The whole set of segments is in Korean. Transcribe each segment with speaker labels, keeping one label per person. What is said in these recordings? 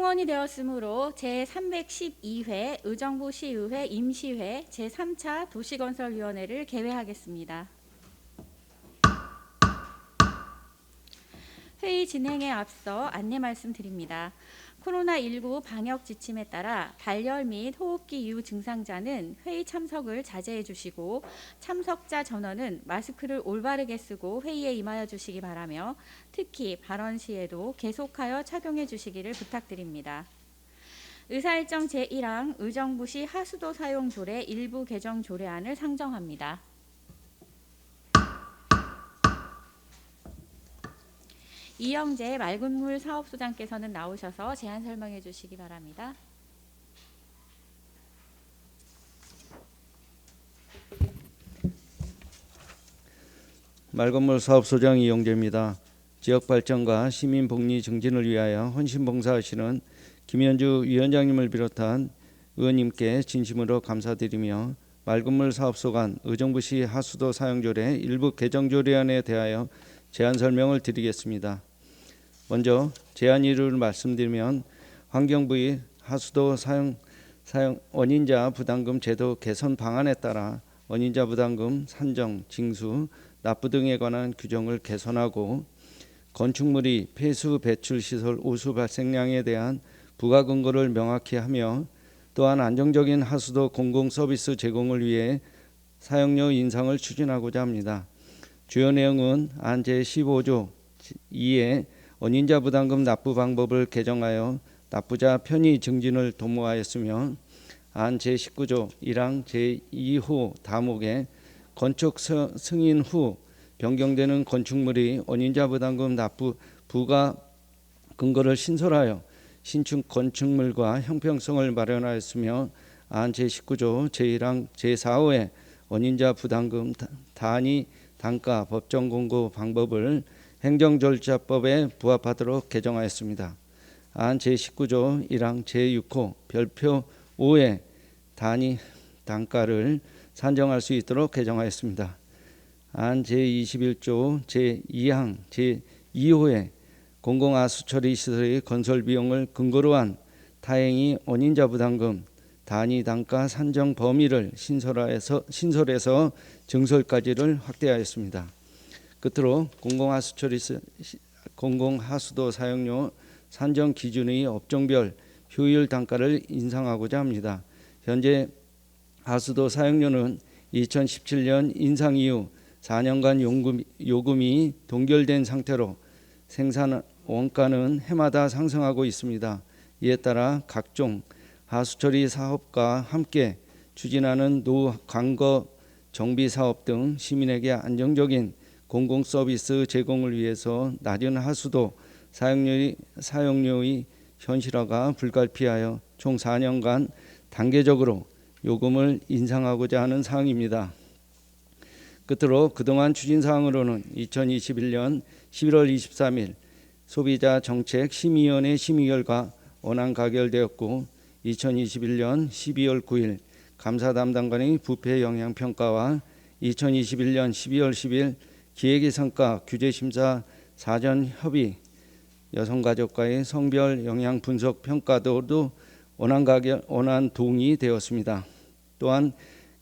Speaker 1: 성원이 되었으므로 제312회 의정부 시의회 임시회 제3차 도시건설위원회를 개회하겠습니다. 회의 진행에 앞서 안내 말씀드립니다. 코로나19 방역 지침에 따라 발열 및 호흡기 이후 증상자는 회의 참석을 자제해 주시고 참석자 전원은 마스크를 올바르게 쓰고 회의에 임하여 주시기 바라며 특히 발언 시에도 계속하여 착용해 주시기를 부탁드립니다. 의사일정 제1항 의정부시 하수도 사용 조례 일부 개정 조례안을 상정합니다. 이영재 맑은물 사업소장께서는 나오셔서 제안 설명해 주시기 바랍니다.
Speaker 2: 맑은물 사업소장 이영재입니다. 지역발전과 시민복리 증진을 위하여 헌신봉사하시는 김현주 위원장님을 비롯한 의원님께 진심으로 감사드리며 맑은물 사업소 간 의정부시 하수도 사용조례 일부 개정조례안에 대하여 제안 설명을 드리겠습니다. 먼저 제안 이유를 말씀드리면 환경부의 하수도 사용 원인자 부담금 제도 개선 방안에 따라 원인자 부담금 산정, 징수, 납부 등에 관한 규정을 개선하고 건축물이 폐수 배출 시설 오수 발생량에 대한 부가 근거를 명확히 하며 또한 안정적인 하수도 공공 서비스 제공을 위해 사용료 인상을 추진하고자 합니다. 주요 내용은 안 제15조 2에 원인자 부담금 납부 방법을 개정하여 납부자 편의 증진을 도모하였으며 안 제19조 1항 제2호 다목에 건축 승인 후 변경되는 건축물이 원인자 부담금 납부 부과 근거를 신설하여 신축 건축물과 형평성을 마련하였으며 안 제19조 제1항 제4호에 원인자 부담금 단위 단가 법정 공고 방법을 행정절차법에 부합하도록 개정하였습니다. 안 제19조 1항 제6호 별표 5에 단위 단가를 산정할 수 있도록 개정하였습니다. 안 제21조 제2항 제2호에 공공하수처리 시설의 건설 비용을 근거로 한 타행위 원인자 부담금 단위 단가 산정 범위를 신설해서 증설까지를 확대하였습니다. 끝으로 공공하수도 사용료 산정 기준의 업종별 효율 단가를 인상하고자 합니다. 현재 하수도 사용료는 2017년 인상 이후 4년간 요금이 동결된 상태로 생산 원가는 해마다 상승하고 있습니다. 이에 따라 각종 하수처리 사업과 함께 추진하는 노후 광거 정비 사업 등 시민에게 안정적인 공공 서비스 제공을 위해서 낮은 하수도 사용료의 현실화가 불가피하여 총 4년간 단계적으로 요금을 인상하고자 하는 사항입니다. 끝으로 그동안 추진사항으로는 2021년 11월 23일 소비자정책심의위원회 심의 결과 원안 가결되었고 2021년 12월 9일 감사 담당관의 부패 영향평가와 2021년 12월 10일 기획의 성과 규제심사 사전 협의 여성가족과의 성별 영향 분석 평가도도 원안 동의되었습니다. 또한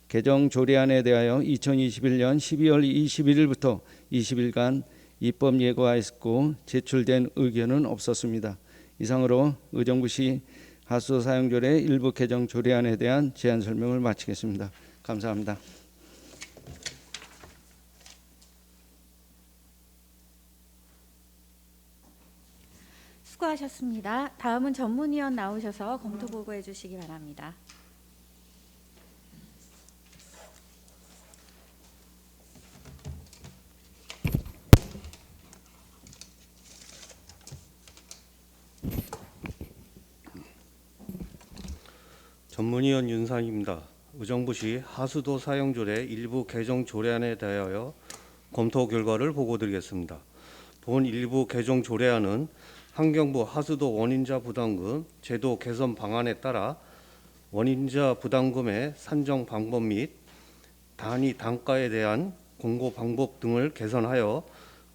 Speaker 2: 개정 조례안에 대하여 2021년 12월 21일부터 20일간 입법 예고하였고 제출된 의견은 없었습니다. 이상으로 의정부시 하수도 사용조례 일부 개정 조례안에 대한 제안 설명을 마치겠습니다. 감사합니다.
Speaker 1: 수고하셨습니다. 다음은 전문위원 나오셔서 검토 보고해 주시기 바랍니다.
Speaker 3: 전문위원 윤상입니다. 의정부시 하수도 사용조례 일부 개정 조례안에 대하여 검토 결과를 보고드리겠습니다. 본 일부 개정 조례안은 환경부 하수도 원인자 부담금 제도 개선 방안에 따라 원인자 부담금의 산정 방법 및 단위 단가에 대한 공고 방법 등을 개선하여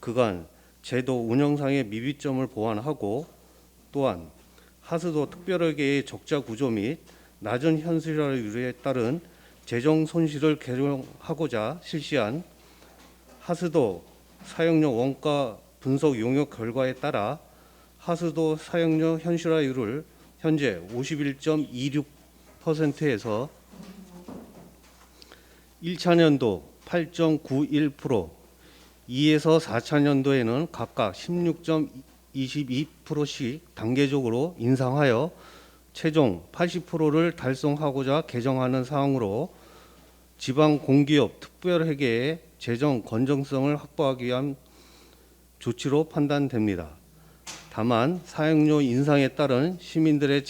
Speaker 3: 그간 제도 운영상의 미비점을 보완하고 또한 하수도 특별회계의 적자 구조 및 낮은 현실화율에 따른 재정 손실을 개정하고자 실시한 하수도 사용료 원가 분석 용역 결과에 따라 하수도 사용료 현실화율을 현재 51.26%에서 1차년도 8.91%, 2에서 4차년도에는 각각 16.22%씩 단계적으로 인상하여 최종 80%를 달성하고자 개정하는 사항으로 지방공기업 특별회계의 재정 건전성을 확보하기 위한 조치로 판단됩니다. 다만 사용료 인상에 따른 시민들의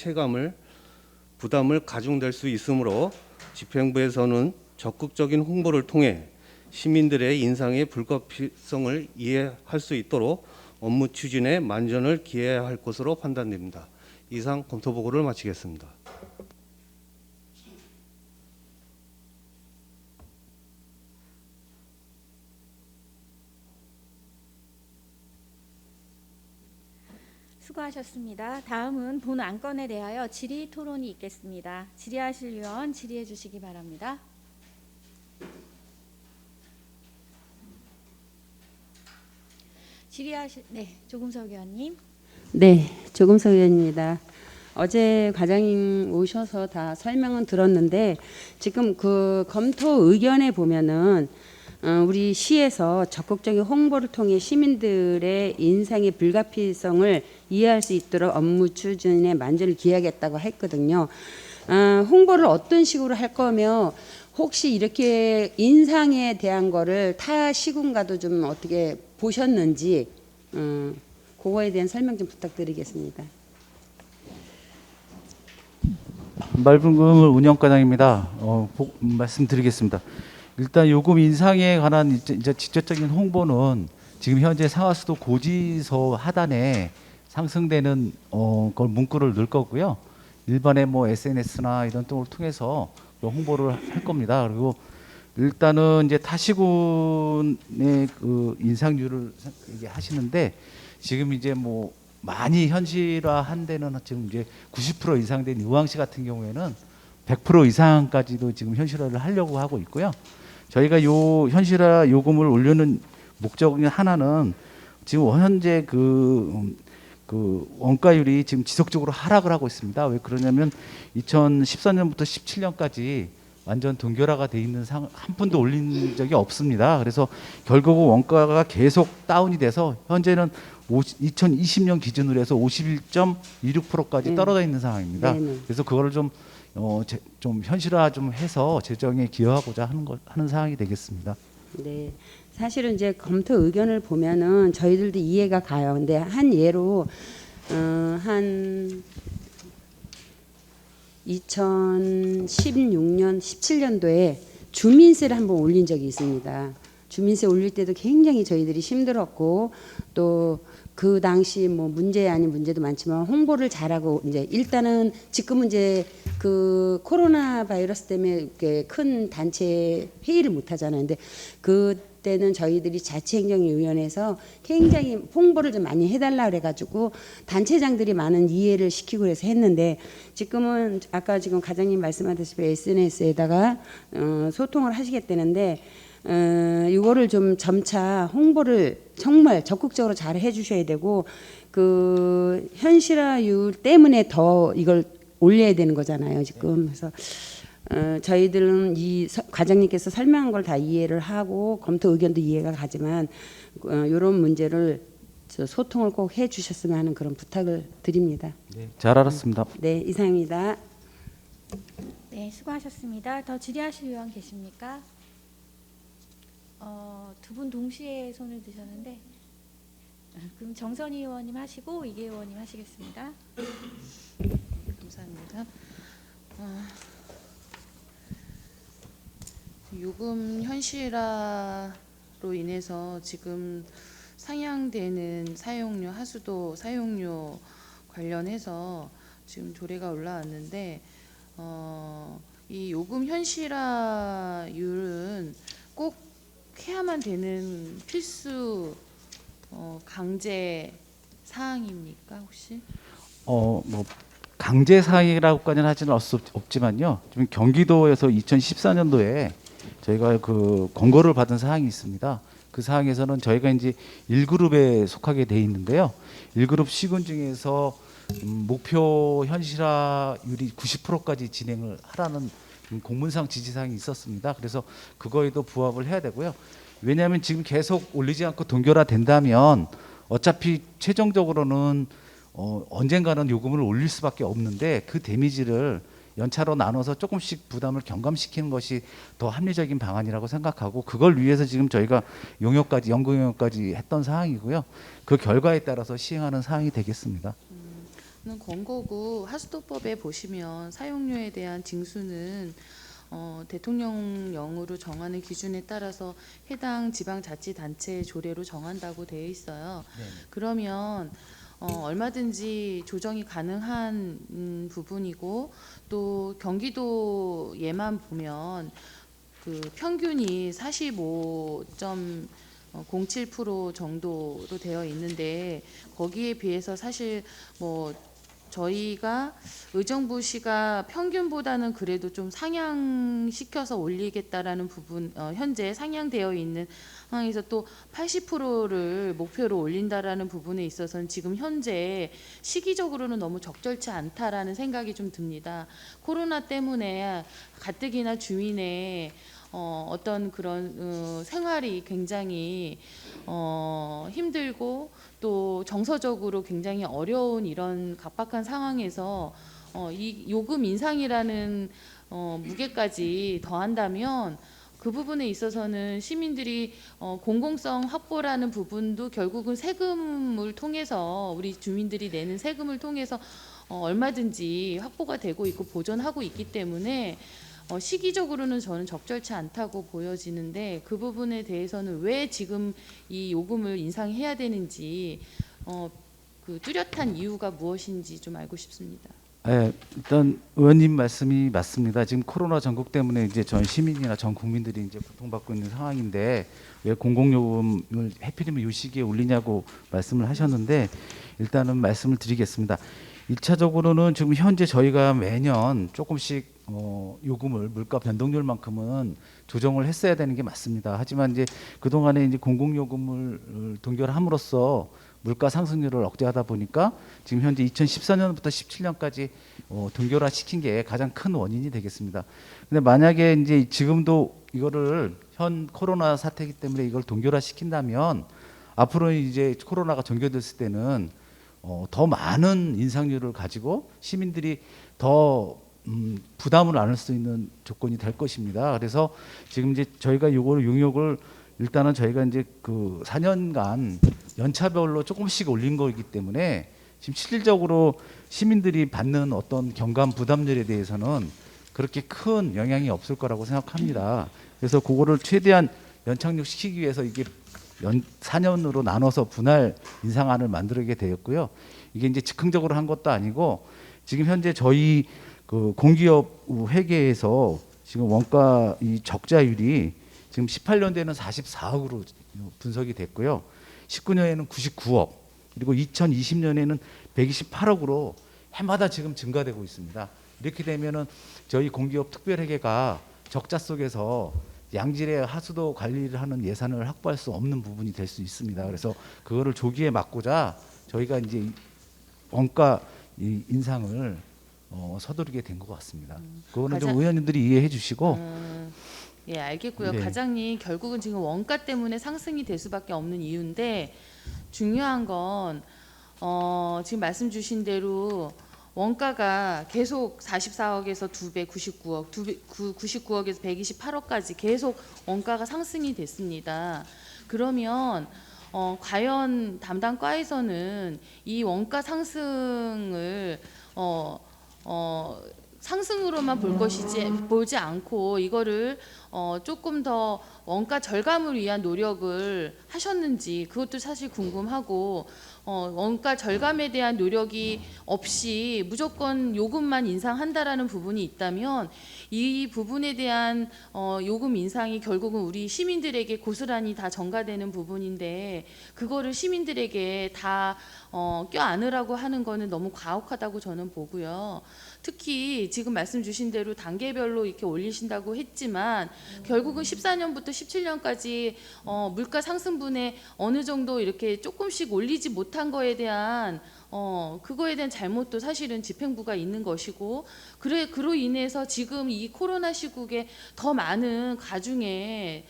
Speaker 3: 부담을 가중될 수 있으므로 집행부에서는 적극적인 홍보를 통해 시민들의 인상의 불가피성을 이해할 수 있도록 업무 추진에 만전을 기해야 할 것으로 판단됩니다. 이상 검토 보고를 마치겠습니다.
Speaker 1: 수고하셨습니다. 다음은 본 안건에 대하여 질의 토론이 있겠습니다. 질의하실 위원 질의해 주시기 바랍니다. 조금석 의원님.
Speaker 4: 네, 조금석 의원입니다. 어제 과장님 오셔서 다 설명은 들었는데 지금 그 검토 의견에 보면은 우리 시에서 적극적인 홍보를 통해 시민들의 인상의 불가피성을 이해할 수 있도록 업무 추진에 만전을 기하겠다고 했거든요. 홍보를 어떤 식으로 할 거며 혹시 이렇게 인상에 대한 거를 타 시군과도 좀 어떻게 보셨는지 그거에 대한 설명 좀 부탁드리겠습니다.
Speaker 5: 말분금을 운영과장입니다. 말씀드리겠습니다. 일단 요금 인상에 관한 이제 직접적인 홍보는 지금 현재 상하수도 고지서 하단에 상승되는 걸 문구를 넣을 거고요. 일반의 뭐 SNS나 이런 등을 통해서 홍보를 할 겁니다. 그리고 일단은 이제 타시군의 그 인상률을 얘기하시는데 지금 이제 뭐 많이 현실화한 데는 지금 이제 90% 이상 된 의왕시 같은 경우에는 100% 이상까지도 지금 현실화를 하려고 하고 있고요. 저희가 요 현실화 요금을 올리는 목적 중에 하나는 지금 현재 그 원가율이 지금 지속적으로 하락을 하고 있습니다. 왜 그러냐면 2014년부터 17년까지 완전 동결화가 돼 있는 한 푼도 올린 적이 없습니다. 그래서 결국 원가가 계속 다운이 돼서 현재는 2020년 기준으로 해서 51.26%까지 떨어져 있는 상황입니다.
Speaker 4: 네네.
Speaker 5: 그래서 그거를 좀 현실화 좀 해서 재정에 기여하고자 하는 상황이 되겠습니다.
Speaker 4: 네, 사실은 이제 검토 의견을 보면은 저희들도 이해가 가요. 근데 한 예로 한 2016년, 17년도에 주민세를 한번 올린 적이 있습니다. 주민세 올릴 때도 굉장히 저희들이 힘들었고 또 그 당시 뭐 문제 아닌 문제도 많지만 홍보를 잘하고 이제 일단은 지금은 이제 그 코로나 바이러스 때문에 이렇게 큰 단체 회의를 못 하잖아요. 근데 그때는 저희들이 자치행정위원회에서 굉장히 홍보를 좀 많이 해달라 그래가지고 단체장들이 많은 이해를 시키고 그래서 했는데 지금은 아까 지금 과장님 말씀하셨다시피 SNS에다가 소통을 하시겠다는데 이거를 좀 점차 홍보를 정말 적극적으로 잘 해주셔야 되고 그 현실화율 때문에 더 이걸 올려야 되는 거잖아요 지금. 그래서 저희들은 이 과장님께서 설명한 걸 다 이해를 하고 검토 의견도 이해가 가지만 이런 문제를 소통을 꼭 해주셨으면 하는 그런 부탁을 드립니다.
Speaker 5: 네, 잘 알았습니다.
Speaker 4: 네, 이상입니다.
Speaker 1: 네, 수고하셨습니다. 더 질의하실 의원 계십니까? 두 분 동시에 손을 드셨는데 그럼 정선희 의원님 하시고 이계 의원님 하시겠습니다.
Speaker 6: 감사합니다. 요금 현실화로 인해서 지금 상향되는 사용료, 하수도 사용료 관련해서 지금 조례가 올라왔는데 이 요금 현실화율은 꼭 해야만 되는 필수 강제 사항입니까 혹시?
Speaker 5: 뭐 강제 사항이라고까지는 하지는 없지만요. 지금 경기도에서 2014년도에 저희가 그 권고를 받은 사항이 있습니다. 그 사항에서는 저희가 이제 1그룹에 속하게 돼 있는데요. 1그룹 시군 중에서 목표 현실화율이 90%까지 진행을 하라는 공문상 지시사항이 있었습니다. 그래서 그거에도 부합을 해야 되고요. 왜냐하면 지금 계속 올리지 않고 동결화된다면 어차피 최종적으로는 언젠가는 요금을 올릴 수밖에 없는데 그 데미지를 연차로 나눠서 조금씩 부담을 경감시키는 것이 더 합리적인 방안이라고 생각하고 그걸 위해서 지금 저희가 연구 용역까지 했던 사항이고요. 그 결과에 따라서 시행하는 사항이 되겠습니다.
Speaker 6: 권고구 하수도법에 보시면 사용료에 대한 징수는 대통령령으로 정하는 기준에 따라서 해당 지방자치단체의 조례로 정한다고 되어 있어요.
Speaker 5: 네.
Speaker 6: 그러면 얼마든지 조정이 가능한 부분이고 또 경기도 예만 보면 그 평균이 45.07% 정도로 되어 있는데 거기에 비해서 사실 뭐 저희가 의정부시가 평균보다는 그래도 좀 상향시켜서 올리겠다라는 부분 현재 상향되어 있는 상황에서 또 80%를 목표로 올린다라는 부분에 있어서는 지금 현재 시기적으로는 너무 적절치 않다라는 생각이 좀 듭니다. 코로나 때문에 가뜩이나 주민의 어떤 그런 생활이 굉장히 힘들고 또 정서적으로 굉장히 어려운 이런 각박한 상황에서 이 요금 인상이라는 무게까지 더한다면 그 부분에 있어서는 시민들이 공공성 확보라는 부분도 결국은 세금을 통해서 우리 주민들이 내는 세금을 통해서 얼마든지 확보가 되고 있고 보존하고 있기 때문에 시기적으로는 저는 적절치 않다고 보여지는데 그 부분에 대해서는 왜 지금 이 요금을 인상해야 되는지 그 뚜렷한 이유가 무엇인지 좀 알고 싶습니다.
Speaker 5: 네, 일단 의원님 말씀이 맞습니다. 지금 코로나 전국 때문에 이제 전 시민이나 전 국민들이 이제 고통받고 있는 상황인데 왜 공공요금을 하필이면 이 시기에 올리냐고 말씀을 하셨는데 일단은 말씀을 드리겠습니다. 1차적으로는 지금 현재 저희가 매년 조금씩 요금을 물가 변동률만큼은 조정을 했어야 되는 게 맞습니다. 하지만 이제 그동안에 이제 공공요금을 동결함으로써 물가 상승률을 억제하다 보니까 지금 현재 2014년부터 17년까지 동결화 시킨 게 가장 큰 원인이 되겠습니다. 근데 만약에 이제 지금도 이거를 현 코로나 사태이기 때문에 이걸 동결화 시킨다면 앞으로 이제 코로나가 전개됐을 때는 더 많은 인상률을 가지고 시민들이 더 부담을 안을 수 있는 조건이 될 것입니다. 그래서 지금 이제 저희가 요거를 용역을 일단은 저희가 이제 그 4년간 연차별로 조금씩 올린 거이기 때문에 지금 실질적으로 시민들이 받는 어떤 경감 부담률에 대해서는 그렇게 큰 영향이 없을 거라고 생각합니다. 그래서 그거를 최대한 연착륙시키기 위해서 이게 4년으로 나눠서 분할 인상안을 만들게 되었고요. 이게 이제 즉흥적으로 한 것도 아니고 지금 현재 저희 그 공기업 회계에서 지금 원가 이 적자율이 지금 18년도에는 44억으로 분석이 됐고요. 19년에는 99억, 그리고 2020년에는 128억으로 해마다 지금 증가되고 있습니다. 이렇게 되면은 저희 공기업 특별회계가 적자 속에서 양질의 하수도 관리를 하는 예산을 확보할 수 없는 부분이 될 수 있습니다. 그래서 그거를 조기에 막고자 저희가 이제 원가 인상을 서두르게 된 것 같습니다. 그거는 좀 의원님들이 이해해 주시고.
Speaker 6: 예, 알겠고요.
Speaker 5: 네.
Speaker 6: 과장님, 결국은 지금 원가 때문에 상승이 될 수밖에 없는 이유인데 중요한 건 지금 말씀 주신 대로 원가가 계속 44억에서 2배 99억, 99억에서 128억까지 계속 원가가 상승이 됐습니다. 그러면 과연 담당 과에서는 이 원가 상승을 상승으로만 보지 않고 이거를 조금 더 원가 절감을 위한 노력을 하셨는지 그것도 사실 궁금하고 원가 절감에 대한 노력이 없이 무조건 요금만 인상한다라는 부분이 있다면 이 부분에 대한 요금 인상이 결국은 우리 시민들에게 고스란히 다 전가되는 부분인데 그거를 시민들에게 다 껴안으라고 하는 거는 너무 가혹하다고 저는 보고요. 특히 지금 말씀 주신 대로 단계별로 이렇게 올리신다고 했지만 결국은 14년부터 17년까지 물가 상승분에 어느 정도 이렇게 조금씩 올리지 못한 거에 대한 그거에 대한 잘못도 사실은 집행부가 있는 것이고 그로 인해서 지금 이 코로나 시국에 더 많은 가중에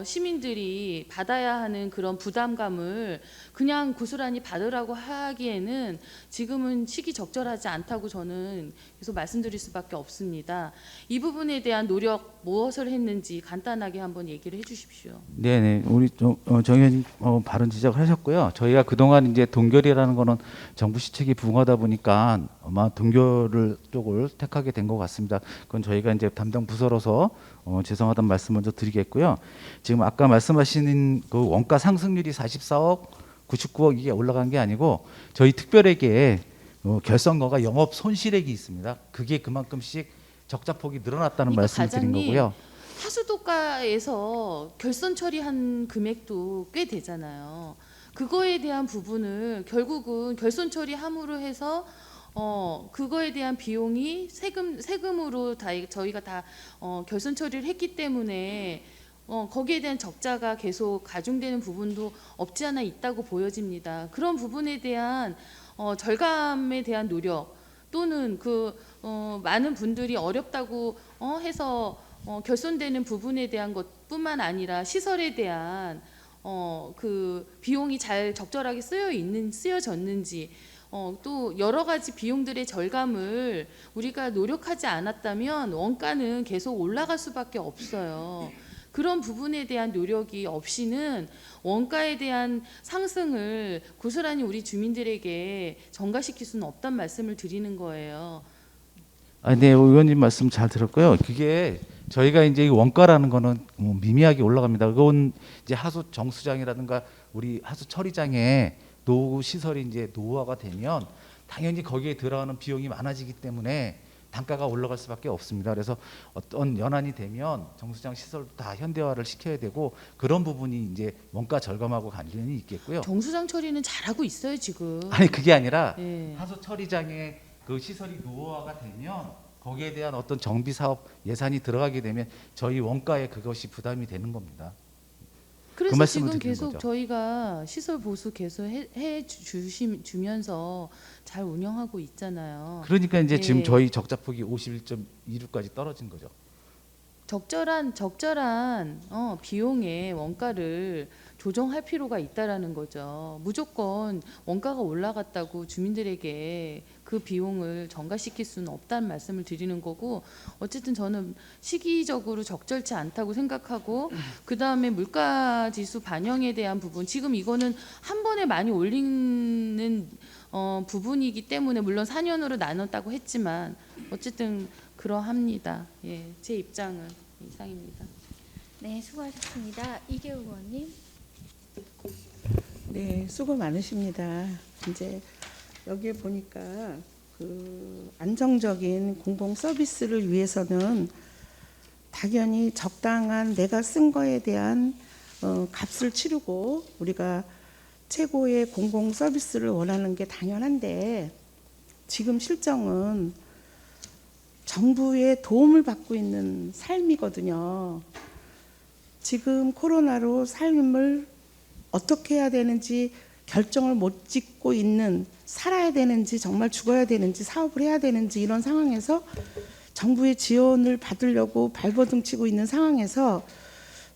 Speaker 6: 시민들이 받아야 하는 그런 부담감을 그냥 고스란히 받으라고 하기에는 지금은 시기적절하지 않다고 저는 계속 말씀드릴 수밖에 없습니다. 이 부분에 대한 노력 무엇을 했는지 간단하게 한번 얘기를 해주십시오.
Speaker 5: 네네, 우리 정 의원님 바른 지적을 하셨고요. 저희가 그동안 이제 동결이라는 거는 정부 시책이 부응하다 보니까 아마 동결을 쪽을 택하게 된 것 같습니다. 그건 저희가 이제 담당 부서로서 죄송하다는 말씀 먼저 드리겠고요. 지금 아까 말씀하신 그 원가 상승률이 44억, 99억 이게 올라간 게 아니고 저희 특별회계에 결선거가 영업 손실액이 있습니다. 그게 그만큼씩 적자폭이 늘어났다는
Speaker 6: 그러니까
Speaker 5: 말씀을 드린
Speaker 6: 과장님,
Speaker 5: 거고요.
Speaker 6: 하수도가에서 결선 처리한 금액도 꽤 되잖아요. 그거에 대한 부분을 결국은 결선 처리함으로 해서 그거에 대한 비용이 세금으로 다 저희가 다 결선 처리를 했기 때문에 거기에 대한 적자가 계속 가중되는 부분도 없지 않아 있다고 보여집니다. 그런 부분에 대한 절감에 대한 노력 또는 많은 분들이 어렵다고 해서 결손되는 부분에 대한 것뿐만 아니라 시설에 대한 그 비용이 잘 적절하게 쓰여졌는지 또 여러 가지 비용들의 절감을 우리가 노력하지 않았다면 원가는 계속 올라갈 수밖에 없어요. 그런 부분에 대한 노력이 없이는 원가에 대한 상승을 고스란히 우리 주민들에게 전가시킬 수는 없단 말씀을 드리는 거예요.
Speaker 5: 네, 의원님 말씀 잘 들었고요. 그게 저희가 이제 이 원가라는 거는 미미하게 올라갑니다. 그건 이제 하수 정수장이라든가 우리 하수 처리장에 노후 시설이 이제 노후화가 되면 당연히 거기에 들어가는 비용이 많아지기 때문에 단가가 올라갈 수밖에 없습니다. 그래서 어떤 연한이 되면 정수장 시설도 다 현대화를 시켜야 되고 그런 부분이 이제 원가 절감하고 관련이 있겠고요.
Speaker 6: 정수장 처리는 잘하고 있어요 지금.
Speaker 5: 아니 그게 아니라
Speaker 6: 네.
Speaker 5: 하수 처리장에 그 시설이 노후화가 되면 거기에 대한 어떤 정비 사업 예산이 들어가게 되면 저희 원가에 그것이 부담이 되는 겁니다.
Speaker 6: 그래서
Speaker 5: 말씀을
Speaker 6: 지금
Speaker 5: 드리는
Speaker 6: 계속
Speaker 5: 거죠.
Speaker 6: 저희가 시설 보수 계속 주면서 잘 운영하고 있잖아요.
Speaker 5: 그러니까 이제
Speaker 6: 네.
Speaker 5: 지금 저희 적자폭이 51.26까지 떨어진 거죠.
Speaker 6: 적절한 비용의 원가를 조정할 필요가 있다라는 거죠. 무조건 원가가 올라갔다고 주민들에게 그 비용을 전가시킬 수는 없다는 말씀을 드리는 거고 어쨌든 저는 시기적으로 적절치 않다고 생각하고 그다음에 물가 지수 반영에 대한 부분 지금 이거는 한 번에 많이 올리는 부분이기 때문에 물론 4년으로 나눴다고 했지만 어쨌든 그러합니다. 예, 제 입장은 이상입니다.
Speaker 1: 네, 수고하셨습니다. 이계우 의원님.
Speaker 7: 네, 수고 많으십니다. 이제 여기에 보니까 그 안정적인 공공 서비스를 위해서는 당연히 적당한 내가 쓴 거에 대한 값을 치르고 우리가 최고의 공공 서비스를 원하는 게 당연한데 지금 실정은 정부의 도움을 받고 있는 삶이거든요. 지금 코로나로 삶을 어떻게 해야 되는지 결정을 못 짓고 있는 살아야 되는지 정말 죽어야 되는지 사업을 해야 되는지 이런 상황에서 정부의 지원을 받으려고 발버둥 치고 있는 상황에서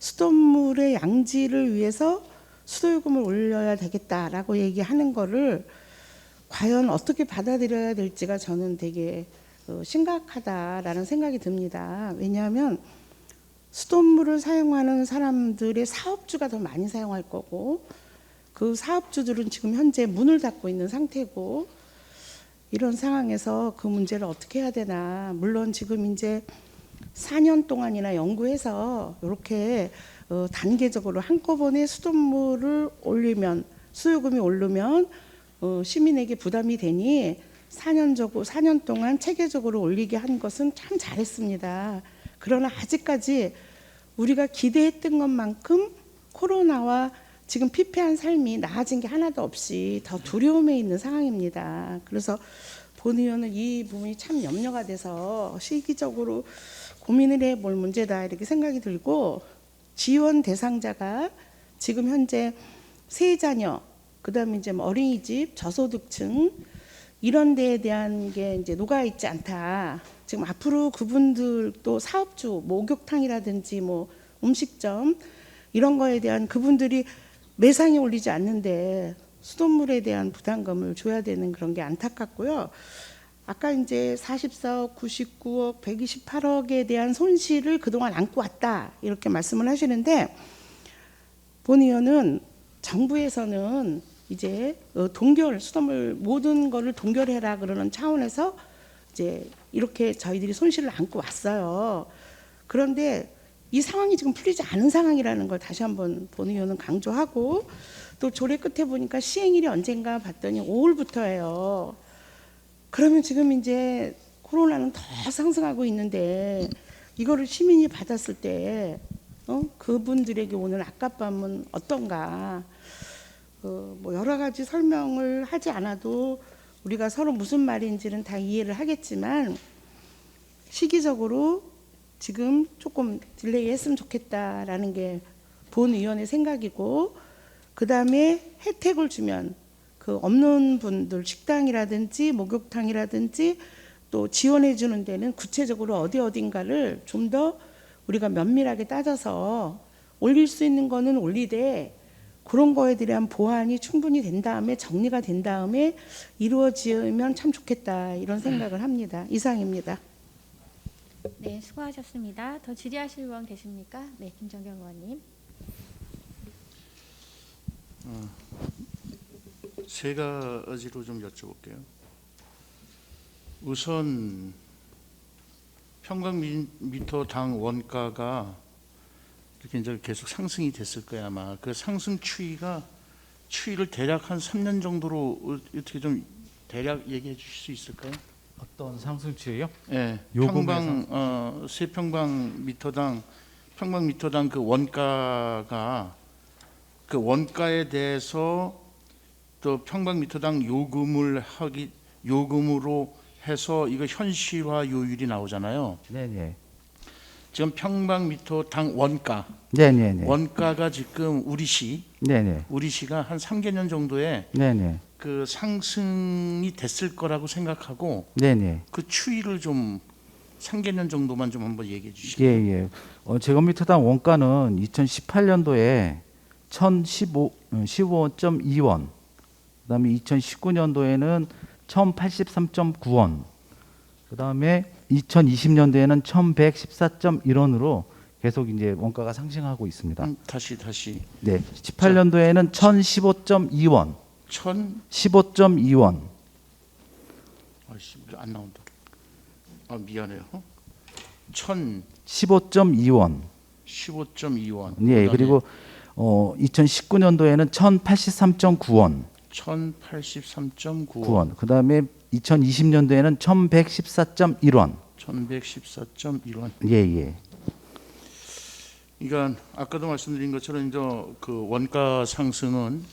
Speaker 7: 수돗물의 양질을 위해서 수도요금을 올려야 되겠다라고 얘기하는 거를 과연 어떻게 받아들여야 될지가 저는 되게 심각하다라는 생각이 듭니다. 왜냐하면 수돗물을 사용하는 사람들의 사업주가 더 많이 사용할 거고 그 사업주들은 지금 현재 문을 닫고 있는 상태고 이런 상황에서 그 문제를 어떻게 해야 되나. 물론 지금 이제 4년 동안이나 연구해서 이렇게 단계적으로 한꺼번에 수돗물을 올리면 수요금이 오르면 시민에게 부담이 되니 4년 동안 체계적으로 올리게 한 것은 참 잘했습니다. 그러나 아직까지 우리가 기대했던 것만큼 코로나와 지금 피폐한 삶이 나아진 게 하나도 없이 더 두려움에 있는 상황입니다. 그래서 본 의원은 이 부분이 참 염려가 돼서 시기적으로 고민을 해볼 문제다 이렇게 생각이 들고, 지원 대상자가 지금 현재 세자녀, 그다음에 이제 뭐 어린이집, 저소득층 이런 데에 대한 게 이제 녹아 있지 않다. 지금 앞으로 그분들도 사업주, 목욕탕이라든지 뭐 음식점 이런 거에 대한 그분들이 매상에 올리지 않는데 수돗물에 대한 부담금을 줘야 되는 그런 게 안타깝고요. 아까 이제 44억, 99억, 128억에 대한 손실을 그동안 안고 왔다 이렇게 말씀을 하시는데, 본 의원은 정부에서는 이제 동결, 수돗물 모든 거를 동결해라 그러는 차원에서 이제 이렇게 저희들이 손실을 안고 왔어요. 그런데 이 상황이 지금 풀리지 않은 상황이라는 걸 다시 한번 본 의원은 강조하고, 또 조례 끝에 보니까 시행일이 언젠가 봤더니 5월부터예요. 그러면 지금 이제 코로나는 더 상승하고 있는데 이거를 시민이 받았을 때 그분들에게 오는 악값밤은 어떤가? 뭐 여러 가지 설명을 하지 않아도 우리가 서로 무슨 말인지는 다 이해를 하겠지만, 시기적으로 지금 조금 딜레이 했으면 좋겠다라는 게 본 의원의 생각이고, 그 다음에 혜택을 주면 그 없는 분들 식당이라든지 목욕탕이라든지 또 지원해 주는 데는 구체적으로 어딘가를 좀 더 우리가 면밀하게 따져서 올릴 수 있는 거는 올리되, 그런 거에 대한 보완이 충분히 된 다음에 정리가 된 다음에 이루어지면 참 좋겠다 이런 생각을 합니다. 이상입니다.
Speaker 1: 네, 수고하셨습니다. 더 질의하실 의원 계십니까? 네, 김정경 의원님.
Speaker 8: 세 가지로 좀 여쭤볼게요. 우선 평방미터당 원가가 이렇게 이제 계속 상승이 됐을 거야 아마. 그 상승 추이를 대략 한 3년 정도로 어떻게 좀 대략 얘기해 주실 수 있을까요?
Speaker 5: 어떤 상승치예요?
Speaker 8: 네,
Speaker 5: 요금의
Speaker 8: 세 평방미터당 그 원가가 그 원가에 대해서 또 평방미터당 요금으로 해서 이거 현실화 요율이 나오잖아요.
Speaker 5: 네네.
Speaker 8: 지금 평방미터당 원가,
Speaker 5: 네네네.
Speaker 8: 원가가 지금
Speaker 5: 네네.
Speaker 8: 우리시가 한 3개년 정도에
Speaker 5: 네네.
Speaker 8: 그 상승이 됐을 거라고 생각하고,
Speaker 5: 네네.
Speaker 8: 그 추이를 좀 3개년 정도만 좀 한번 얘기해 주시죠.
Speaker 5: 예. 제곱미터당 원가는 2018년도에 1,015.2원, 그다음에 2019년도에는 1,083.9원, 그다음에 2020년도에는 1,114.1원으로 계속 이제 원가가 상승하고 있습니다.
Speaker 8: 다시.
Speaker 5: 네, 18년도에는 1,015.2원, 15.2원.
Speaker 8: 아이씨, 안 나온다. 아, 미안해요.
Speaker 5: 15.2원.
Speaker 8: 15.2원.
Speaker 5: 예, 그리고 2019년도에는 1,083.9원.
Speaker 8: 1,083.9원.
Speaker 5: 그다음에 2020년도에는 1,114.1원.
Speaker 8: 1,114.1원.
Speaker 5: 예.
Speaker 8: 그러니까 아까도 말씀드린 것처럼 이제 그 원가 상승은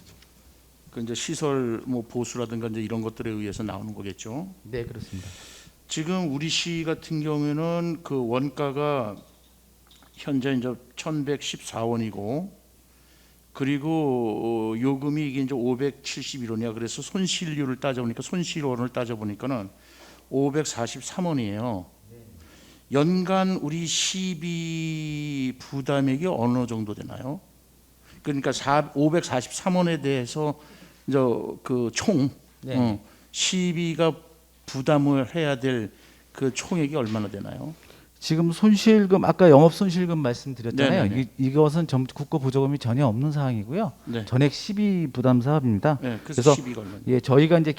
Speaker 8: 그 이제 시설 뭐 보수라든가 이제 이런 것들에 의해서 나오는 거겠죠.
Speaker 5: 네, 그렇습니다.
Speaker 8: 지금 우리 시 같은 경우에는 그 원가가 현재 이제 1,114원이고, 그리고 요금이 이게 이제 571원이야. 그래서 손실률을 따져보니까 손실원을 따져보니까는 543원이에요. 연간 우리 시비 부담액이 어느 정도 되나요? 그러니까 543원에 대해서 이제 그 총 시비가 부담을 해야 될 그 총액이 얼마나 되나요?
Speaker 5: 지금 손실금 아까 영업 손실금 말씀드렸잖아요.
Speaker 8: 네네네.
Speaker 5: 이것은 국고 보조금이 전혀 없는 사항이고요.
Speaker 8: 네.
Speaker 5: 전액 시비 부담 사업입니다.
Speaker 8: 네,
Speaker 5: 그래서
Speaker 8: 시비가 얼마나?
Speaker 5: 예, 저희가 이제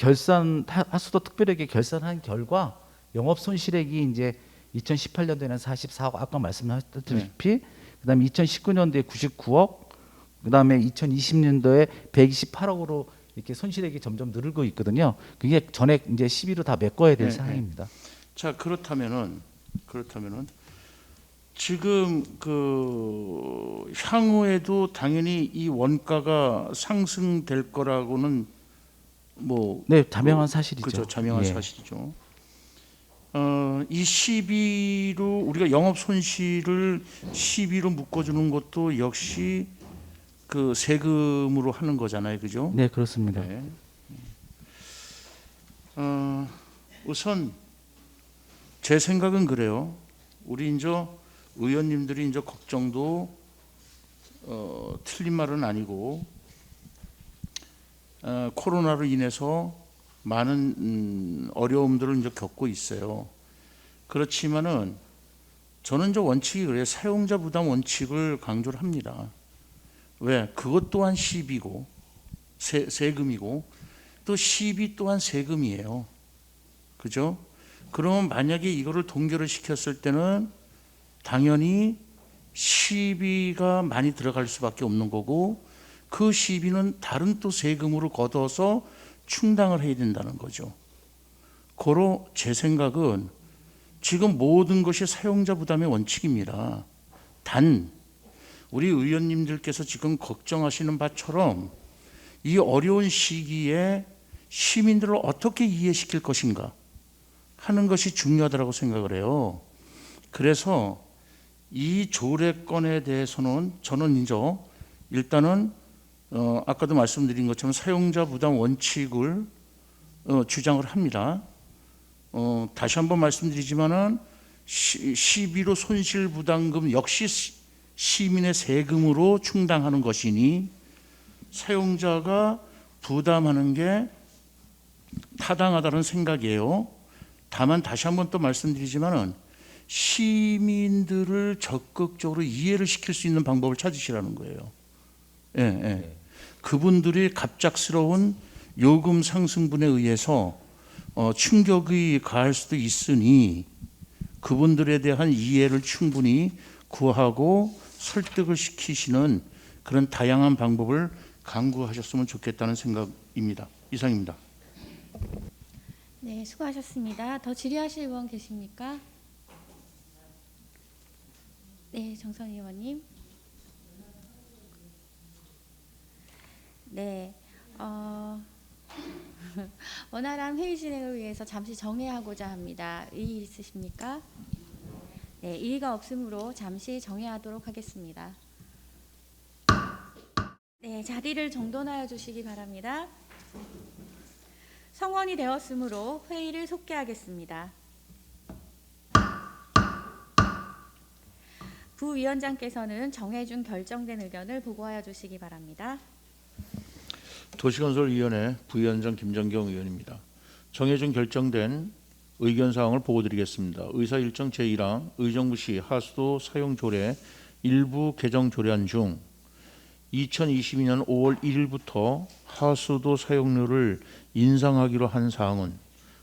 Speaker 5: 하수도 특별하게 결산한 결과 영업 손실액이 이제 2018년도에는 44억, 아까 말씀하셨다시피 그다음에 2019년도에 99억, 그다음에 2020년도에 128억으로 이렇게 손실액이 점점 늘고 있거든요. 그게 전액 이제 시비로 다 메꿔야 될
Speaker 8: 네,
Speaker 5: 상황입니다.
Speaker 8: 자, 그렇다면은 지금 향후에도 당연히 이 원가가 상승될 거라고는 뭐
Speaker 5: 네, 자명한 사실이죠.
Speaker 8: 그죠, 자명한
Speaker 5: 예.
Speaker 8: 사실이죠. 이 시비로 우리가 영업 손실을 시비로 묶어주는 것도 역시 그 세금으로 하는 거잖아요, 그죠?
Speaker 5: 네, 그렇습니다.
Speaker 8: 네. 우선 제 생각은 그래요. 우리 이제 의원님들이 이제 걱정도 틀린 말은 아니고 코로나로 인해서 많은 어려움들을 이제 겪고 있어요. 그렇지만은 저는 저 원칙이 그래요. 사용자 부담 원칙을 강조를 합니다. 왜? 그것 또한 시비고 세금이고 또 시비 또한 세금이에요. 그죠? 그러면 만약에 이거를 동결을 시켰을 때는 당연히 시비가 많이 들어갈 수밖에 없는 거고 그 시비는 다른 또 세금으로 걷어서 충당을 해야 된다는 거죠. 고로 제 생각은 지금 모든 것이 사용자 부담의 원칙입니다. 단 우리 의원님들께서 지금 걱정하시는 바처럼 이 어려운 시기에 시민들을 어떻게 이해시킬 것인가 하는 것이 중요하다고 생각을 해요. 그래서 이 조례건에 대해서는 저는 이제 일단은 아까도 말씀드린 것처럼 사용자 부담 원칙을 주장을 합니다. 다시 한번 말씀드리지만은 시비로 손실부담금 역시 시민의 세금으로 충당하는 것이니 사용자가 부담하는 게 타당하다는 생각이에요. 다만 다시 한번 또 말씀드리지만은 시민들을 적극적으로 이해를 시킬 수 있는 방법을 찾으시라는 거예요. 예, 예. 그분들이 갑작스러운 요금 상승분에 의해서 충격이 가할 수도 있으니 그분들에 대한 이해를 충분히 구하고 설득을 시키시는 그런 다양한 방법을 강구하셨으면 좋겠다는 생각입니다. 이상입니다.
Speaker 1: 네, 수고하셨습니다. 더 질의하실 의원 계십니까? 네, 정선 의원님. 네, 원활한 회의 진행을 위해서 잠시 정회하고자 합니다. 이의 있으십니까? 네, 이의가 없으므로 잠시 정회하도록 하겠습니다. 네, 자리를 정돈하여 주시기 바랍니다. 성원이 되었으므로 회의를 속개하겠습니다. 부위원장께서는 정해준 결정된 의견을 보고하여 주시기 바랍니다.
Speaker 8: 도시건설위원회 부위원장 김정경 의원입니다. 정해준 결정된 의견 사항을 보고드리겠습니다. 의사일정 제1항 의정부시 하수도 사용조례 일부 개정 조례안 중 2022년 5월 1일부터 하수도 사용료를 인상하기로 한 사항은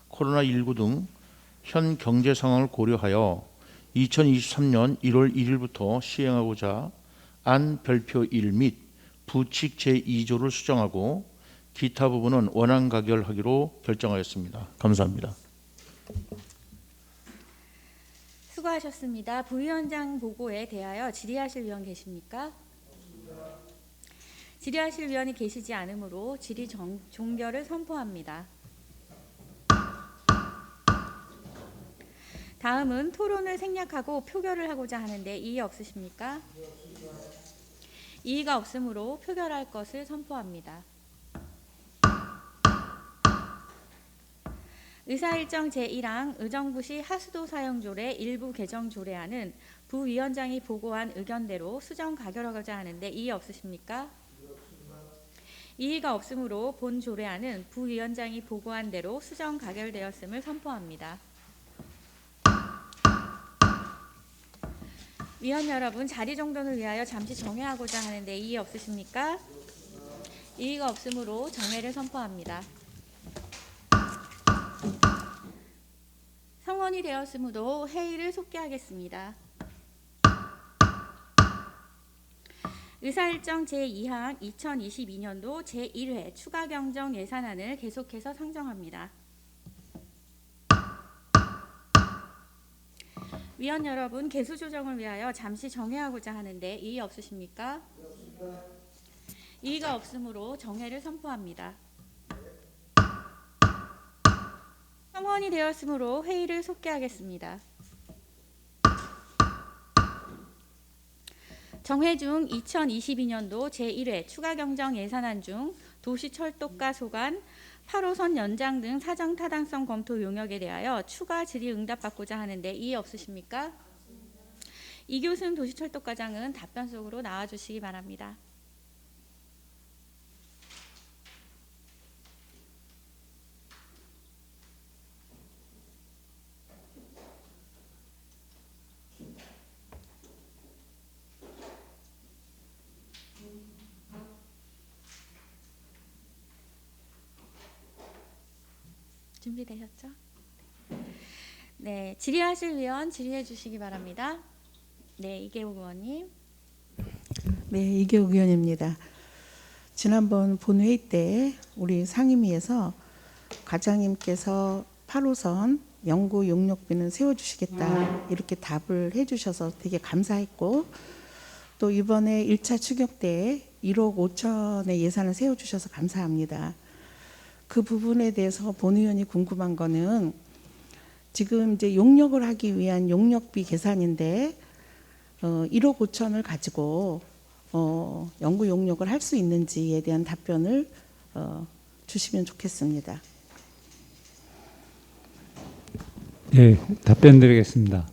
Speaker 8: 코로나19 등 현 경제 상황을 고려하여 2023년 1월 1일부터 시행하고자 안 별표 1 및 부칙 제2조를 수정하고 기타 부분은 원안 가결하기로 결정하였습니다. 감사합니다.
Speaker 1: 수고하셨습니다. 부위원장 보고에 대하여 질의하실 위원 계십니까? 질의하실 위원이 계시지 않으므로 질의 종결을 선포합니다. 다음은 토론을 생략하고 표결을 하고자 하는데 이의 없으십니까? 이의가 없으므로 표결할 것을 선포합니다. 의사일정 제1항 의정부시 하수도 사용조례 일부 개정 조례안은 부위원장이 보고한 의견대로 수정 가결하고자 하는데 이의 없으십니까? 이의가 없으므로 본 조례안은 부위원장이 보고한 대로 수정 가결되었음을 선포합니다. 위원 여러분, 자리 정돈을 위하여 잠시 정회하고자 하는데 이의 없으십니까? 이의가 없으므로 정회를 선포합니다. 성원이 되었으므로 회의를 속개하겠습니다. 의사일정 제2항 2022년도 제1회 추가경정 예산안을 계속해서 상정합니다. 위원 여러분, 개수 조정을 위하여 잠시 정회하고자 하는데 이의 없으십니까? 이의가 없으므로 정회를 선포합니다. 성원이 되었으므로 회의를 속개하겠습니다. 정회 중 2022년도 제1회 추가경정 예산안 중 도시철도가 소관 8호선 연장 등 사정타당성 검토 용역에 대하여 추가 질의응답받고자 하는데 이의 없으십니까? 이교순 도시철도과장은 답변 속으로 나와주시기 바랍니다. 준비되셨죠? 네, 질의하실 위원 질의해 주시기 바랍니다. 네, 이계욱 의원님.
Speaker 7: 네, 이계욱 의원입니다. 지난번 본회의 때 우리 상임위에서 과장님께서 8호선 영구 용역비는 세워주시겠다 이렇게 답을 해주셔서 되게 감사했고, 또 이번에 1차 추경 때 1억 5천의 예산을 세워주셔서 감사합니다. 그 부분에 대해서 본 의원이 궁금한 거는 지금 이제 용역을 하기 위한 용역비 계산인데 1억 5천을 가지고 영구 용역을 할 수 있는지에 대한 답변을 주시면 좋겠습니다.
Speaker 9: 네, 답변 드리겠습니다.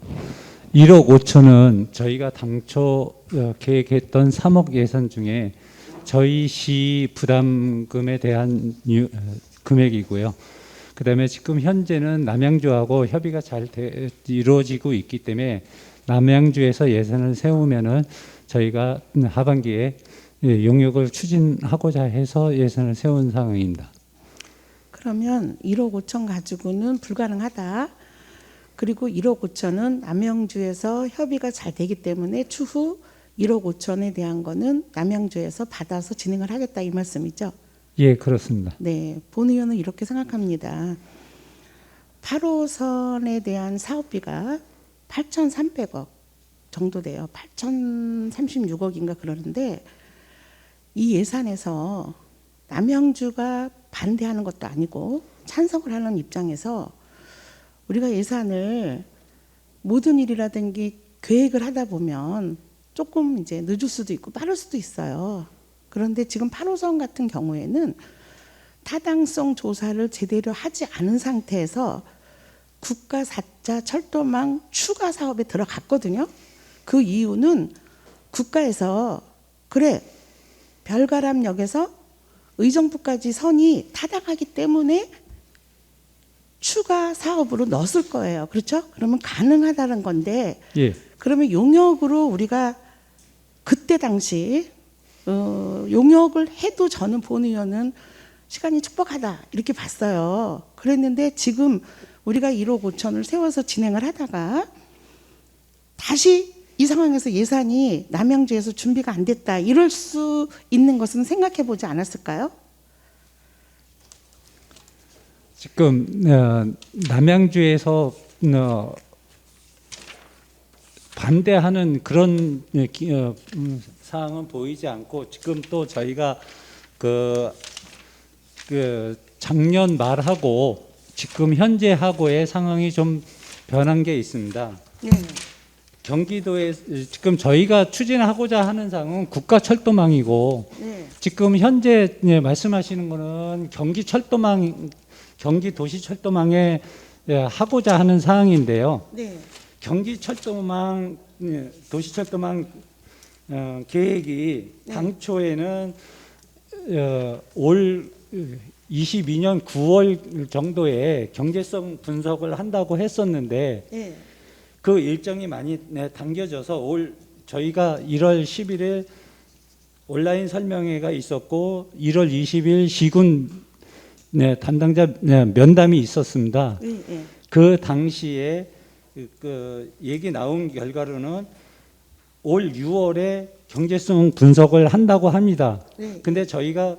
Speaker 9: 1억 5천은 저희가 당초 계획했던 3억 예산 중에 저희 시 부담금에 대한 금액이고요. 그다음에 지금 현재는 남양주하고 협의가 잘 이루어지고 있기 때문에 남양주에서 예산을 세우면은 저희가 하반기에 용역을 추진하고자 해서 예산을 세운 상황입니다.
Speaker 7: 그러면 1억 5천 가지고는 불가능하다. 그리고 1억 5천은 남양주에서 협의가 잘 되기 때문에 추후 1억 5천에 대한 거는 남양주에서 받아서 진행을 하겠다 이 말씀이죠?
Speaker 9: 예, 그렇습니다.
Speaker 7: 네, 본 의원은 이렇게 생각합니다. 8호선에 대한 사업비가 8,300억 정도 돼요. 8,036억인가 그러는데 이 예산에서 남양주가 반대하는 것도 아니고 찬성을 하는 입장에서 우리가 예산을 모든 일이라든지 계획을 하다 보면 조금 이제 늦을 수도 있고 빠를 수도 있어요. 그런데 지금 8호선 같은 경우에는 타당성 조사를 제대로 하지 않은 상태에서 국가 4차 철도망 추가 사업에 들어갔거든요. 그 이유는 국가에서 그래 별가람역에서 의정부까지 선이 타당하기 때문에 추가 사업으로 넣었을 거예요. 그렇죠? 그러면 가능하다는 건데
Speaker 9: 예.
Speaker 7: 그러면 용역으로 우리가 그때 당시 용역을 해도 저는 본 의원은 시간이 촉박하다 이렇게 봤어요. 그랬는데 지금 우리가 1억 5천을 세워서 진행을 하다가 다시 이 상황에서 예산이 남양주에서 준비가 안 됐다 이럴 수 있는 것은 생각해 보지 않았을까요?
Speaker 9: 지금 남양주에서 반대하는 그런 사항은 보이지 않고 지금 또 저희가 그 작년 말하고 지금 현재하고의 상황이 좀 변한 게 있습니다.
Speaker 7: 네.
Speaker 9: 경기도에 지금 저희가 추진하고자 하는 사항은 국가철도망이고
Speaker 7: 네.
Speaker 9: 지금 현재 말씀하시는 거는 경기도시철도망에 하고자 하는 사항인데요.
Speaker 7: 네.
Speaker 9: 경기철도망 도시철도망 계획이
Speaker 7: 네.
Speaker 9: 당초에는 올 22년 9월 정도에 경제성 분석을 한다고 했었는데
Speaker 7: 네.
Speaker 9: 그 일정이 많이 당겨져서 저희가 1월 11일 온라인 설명회가 있었고 1월 20일 시군 담당자 면담이 있었습니다.
Speaker 7: 네.
Speaker 9: 그 당시에 그 얘기 나온 결과로는 올 6월에 경제성 분석을 한다고 합니다.
Speaker 7: 네.
Speaker 9: 근데 저희가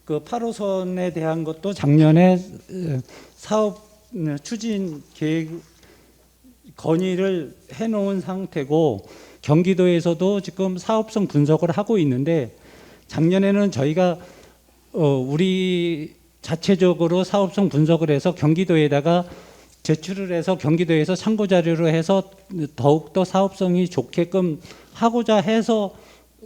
Speaker 9: 그 8호선에 대한 것도 작년에 사업 추진 계획 건의를 해놓은 상태고 경기도에서도 지금 사업성 분석을 하고 있는데 작년에는 저희가 우리 자체적으로 사업성 분석을 해서 경기도에다가 제출을 해서 경기도에서 참고 자료로 해서 더욱더 사업성이 좋게끔 하고자 해서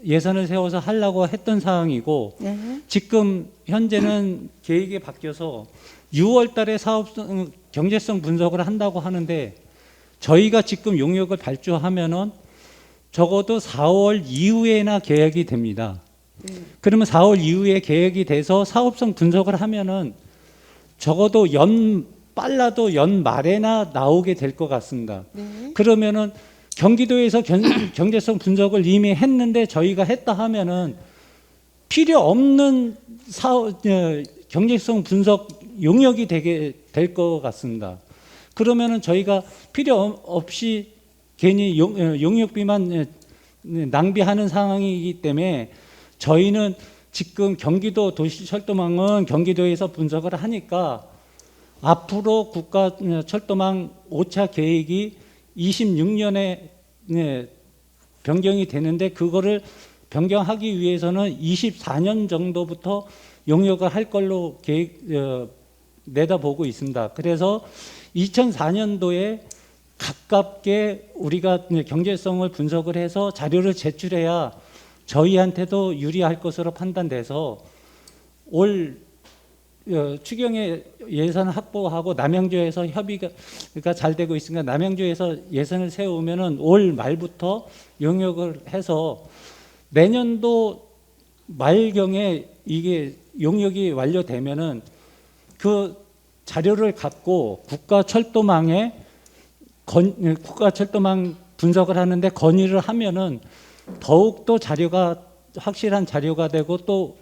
Speaker 9: 예산을 세워서 하려고 했던 사항이고
Speaker 7: 네.
Speaker 9: 지금 현재는 계획이 바뀌어서 6월 달에 사업성 경제성 분석을 한다고 하는데 저희가 지금 용역을 발주하면은 적어도 4월 이후에나 계획이 됩니다. 그러면 4월 이후에 계획이 돼서 사업성 분석을 하면은 적어도 빨라도 연 말에나 나오게 될 것 같습니다. 그러면은 경기도에서 경제성 분석을 이미 했는데 저희가 했다 하면은 필요 없는 경제성 분석 용역이 되게 될 것 같습니다. 그러면은 저희가 필요 없이 괜히 용역비만 낭비하는 상황이기 때문에 저희는 지금 경기도 도시철도망은 경기도에서 분석을 하니까 앞으로 국가철도망 5차 계획이 26년에 변경이 되는데 그거를 변경하기 위해서는 24년 정도부터 용역을 할 걸로 내다보고 있습니다. 그래서 2004년도에 가깝게 우리가 경제성을 분석을 해서 자료를 제출해야 저희한테도 유리할 것으로 판단돼서 올 추경에 예산 확보하고 남양주에서 협의가 잘 되고 있으니까 남양주에서 예산을 세우면은 올 말부터 용역을 해서 내년도 말경에 이게 용역이 완료되면은 그 자료를 갖고 국가철도망 분석을 하는데 건의를 하면은 더욱더 자료가 확실한 자료가 되고 또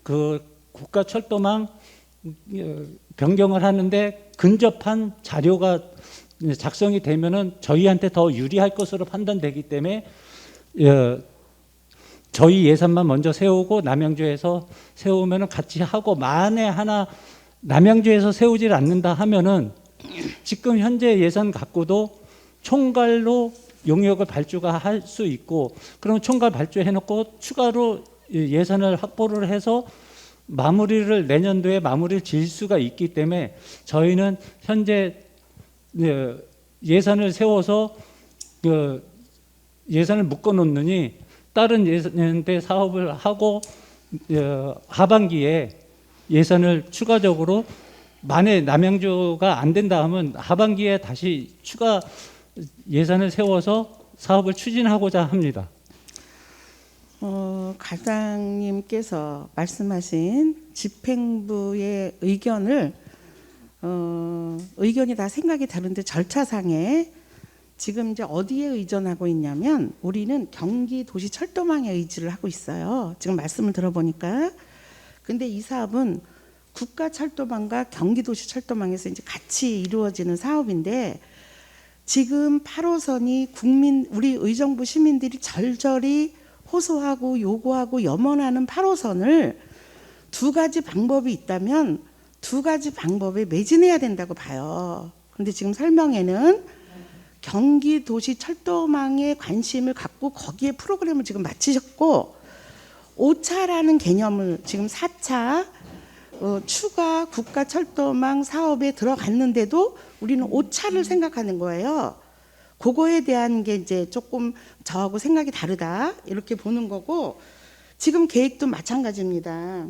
Speaker 9: 그 국가철도망 변경을 하는데 근접한 자료가 작성이 되면은 저희한테 더 유리할 것으로 판단되기 때문에 저희 예산만 먼저 세우고 남양주에서 세우면은 같이 하고 만에 하나 남양주에서 세우질 않는다 하면은 지금 현재 예산 갖고도 총괄로 용역을 발주가 할 수 있고 그럼 총괄 발주해놓고 추가로 예산을 확보를 해서 마무리를 내년도에 마무리를 지을 수가 있기 때문에 저희는 현재 예산을 세워서 예산을 묶어놓느니 다른 예산대 사업을 하고 하반기에 예산을 추가적으로 만에 남양주가 안 된다 하면 하반기에 다시 추가 예산을 세워서 사업을 추진하고자 합니다.
Speaker 7: 과장님께서 말씀하신 집행부의 의견을 의견이 다 생각이 다른데 절차상에 지금 이제 어디에 의존하고 있냐면 우리는 경기도시철도망에 의지를 하고 있어요. 지금 말씀을 들어보니까. 근데 이 사업은 국가철도망과 경기도시철도망에서 이제 같이 이루어지는 사업인데 지금 8호선이 우리 의정부 시민들이 절절히 호소하고 요구하고 염원하는 8호선을 두 가지 방법이 있다면 두 가지 방법에 매진해야 된다고 봐요. 그런데 지금 설명에는 경기도시철도망에 관심을 갖고 거기에 프로그램을 지금 마치셨고 5차라는 개념을 지금 4차 추가 국가철도망 사업에 들어갔는데도 우리는 5차를 생각하는 거예요. 그거에 대한 게 이제 조금 저하고 생각이 다르다 이렇게 보는 거고 지금 계획도 마찬가지입니다.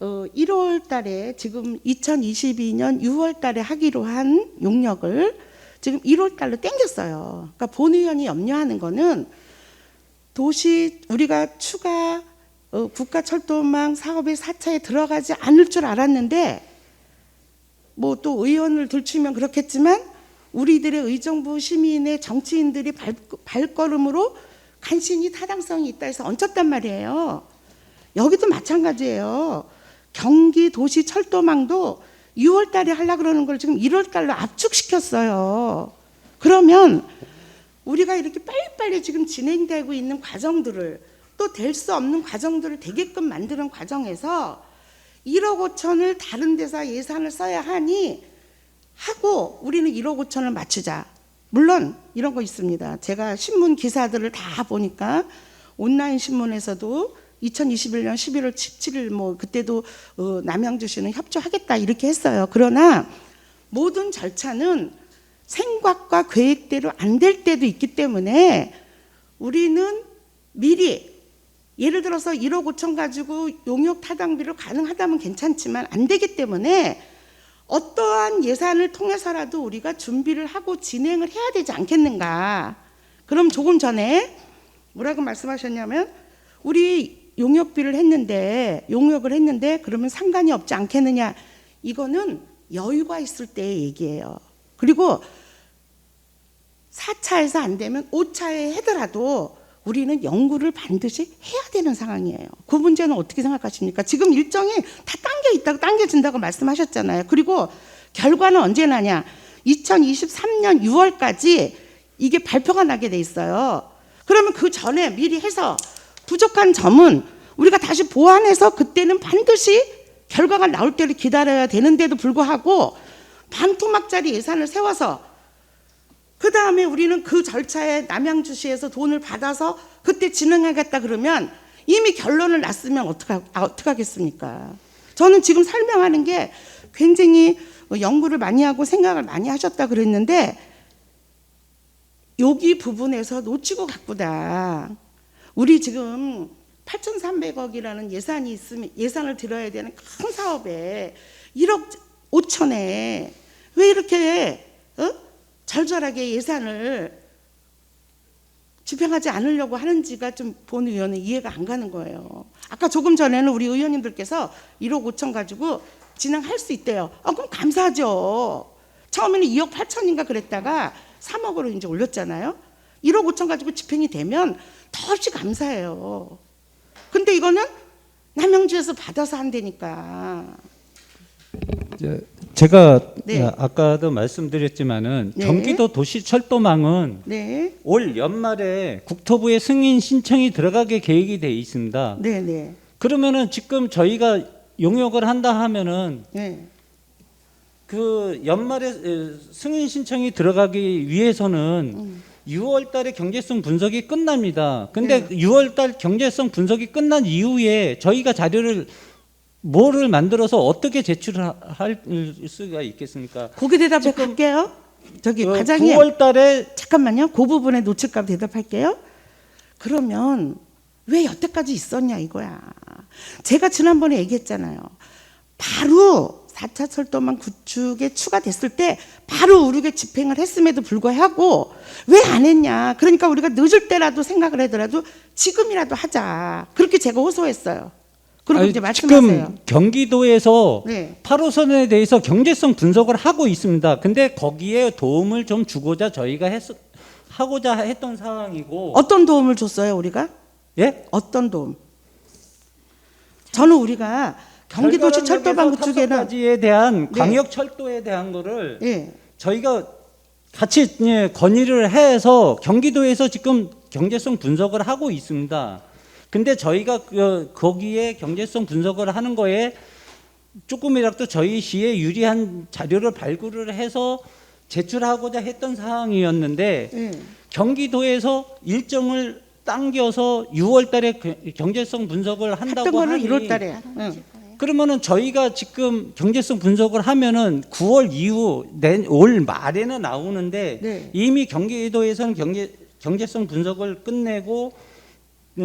Speaker 7: 1월 달에 지금 2022년 6월 달에 하기로 한 용역을 지금 1월 달로 땡겼어요. 그러니까 본 의원이 염려하는 거는 우리가 추가 국가철도망 사업의 4차에 들어가지 않을 줄 알았는데 뭐 또 의원을 들추면 그렇겠지만 우리들의 의정부 시민의 정치인들이 발걸음으로 간신히 타당성이 있다 해서 얹혔단 말이에요. 여기도 마찬가지예요. 경기도시철도망도 6월 달에 하려고 그러는 걸 지금 1월 달로 압축시켰어요. 그러면 우리가 이렇게 빨리빨리 지금 진행되고 있는 과정들을 또 될 수 없는 과정들을 되게끔 만드는 과정에서 1억 5천을 다른 데서 예산을 써야 하니 하고 우리는 1억 5천을 맞추자. 물론 이런 거 있습니다. 제가 신문 기사들을 다 보니까 온라인 신문에서도 2021년 11월 17일 뭐 그때도 남양주시는 협조하겠다 이렇게 했어요. 그러나 모든 절차는 생각과 계획대로 안 될 때도 있기 때문에 우리는 미리 예를 들어서 1억 5천 가지고 용역 타당비로 가능하다면 괜찮지만 안 되기 때문에 어떠한 예산을 통해서라도 우리가 준비를 하고 진행을 해야 되지 않겠는가. 그럼 조금 전에 뭐라고 말씀하셨냐면 우리 용역을 했는데 그러면 상관이 없지 않겠느냐. 이거는 여유가 있을 때의 얘기예요. 그리고 4차에서 안 되면 5차에 하더라도 우리는 연구를 반드시 해야 되는 상황이에요. 그 문제는 어떻게 생각하십니까? 지금 일정이 다 당겨진다고 말씀하셨잖아요. 그리고 결과는 언제 나냐? 2023년 6월까지 이게 발표가 나게 돼 있어요. 그러면 그 전에 미리 해서 부족한 점은 우리가 다시 보완해서 그때는 반드시 결과가 나올 때를 기다려야 되는데도 불구하고 반토막짜리 예산을 세워서 그 다음에 우리는 그 절차에 남양주시에서 돈을 받아서 그때 진행하겠다 그러면 이미 결론을 났으면 어떡하겠습니까? 저는 지금 설명하는 게 굉장히 연구를 많이 하고 생각을 많이 하셨다 그랬는데 여기 부분에서 놓치고 갔구나. 우리 지금 8,300억이라는 예산이 있으면 예산을 들어야 되는 큰 사업에 1억 5천에 왜 이렇게 절절하게 예산을 집행하지 않으려고 하는지가 좀 본 의원은 이해가 안 가는 거예요. 아까 조금 전에는 우리 의원님들께서 1억 5천 가지고 진행할 수 있대요. 그럼 감사하죠. 처음에는 2억 8천인가 그랬다가 3억으로 이제 올렸잖아요. 1억 5천 가지고 집행이 되면 더없이 감사해요. 근데 이거는 남양주에서 받아서 한다니까.
Speaker 9: 제가
Speaker 7: 네.
Speaker 9: 아까도 말씀드렸지만은
Speaker 7: 네.
Speaker 9: 경기도 도시철도망은
Speaker 7: 네,
Speaker 9: 올 연말에 국토부에 승인 신청이 들어가게 계획이 돼 있습니다.
Speaker 7: 네, 네,
Speaker 9: 그러면은 지금 저희가 용역을 한다 하면은
Speaker 7: 네.
Speaker 9: 그 연말에 승인 신청이 들어가기 위해서는 6월 달에 경제성 분석이 끝납니다. 근데 6월 달 경제성 분석이 끝난 이후에 저희가 자료를 뭐를 만들어서 어떻게 제출할 수가 있겠습니까?
Speaker 7: 거기 대답을 할게요. 저기 과장님
Speaker 9: 9월 달에
Speaker 7: 잠깐만요. 그 부분에 놓칠까 봐 대답할게요. 그러면 왜 여태까지 있었냐 이거야. 제가 지난번에 얘기했잖아요. 바로 4차 철도망 구축에 추가됐을 때 바로 우리가 집행을 했음에도 불구하고 왜 안 했냐. 그러니까 우리가 늦을 때라도 생각을 하더라도 지금이라도 하자. 그렇게 제가 호소했어요. 그리고 이제 말씀하세요.
Speaker 9: 지금 경기도에서
Speaker 7: 네.
Speaker 9: 8호선에 대해서 경제성 분석을 하고 있습니다. 근데 거기에 도움을 좀 주고자 저희가 하고자 했던 상황이고.
Speaker 7: 어떤 도움을 줬어요 우리가?
Speaker 9: 예?
Speaker 7: 어떤 도움? 저는 우리가 경기도시 철도망 구축에는
Speaker 9: 에 대한
Speaker 7: 네.
Speaker 9: 광역 철도에 대한 거를
Speaker 7: 예.
Speaker 9: 저희가 같이 건의를 해서 경기도에서 지금 경제성 분석을 하고 있습니다. 근데 저희가 거기에 경제성 분석을 하는 거에 조금이라도 저희 시에 유리한 자료를 발굴을 해서 제출하고자 했던 사항이었는데
Speaker 7: 예.
Speaker 9: 경기도에서 일정을 당겨서 6월 달에 경제성 분석을
Speaker 7: 했던
Speaker 9: 한다고
Speaker 7: 거는
Speaker 9: 하니
Speaker 7: 1월 달에. 응.
Speaker 9: 그러면은 저희가 지금 경제성 분석을 하면은 9월 이후 올 말에는 나오는데
Speaker 7: 네.
Speaker 9: 이미 경기도에서는 경제성 분석을 끝내고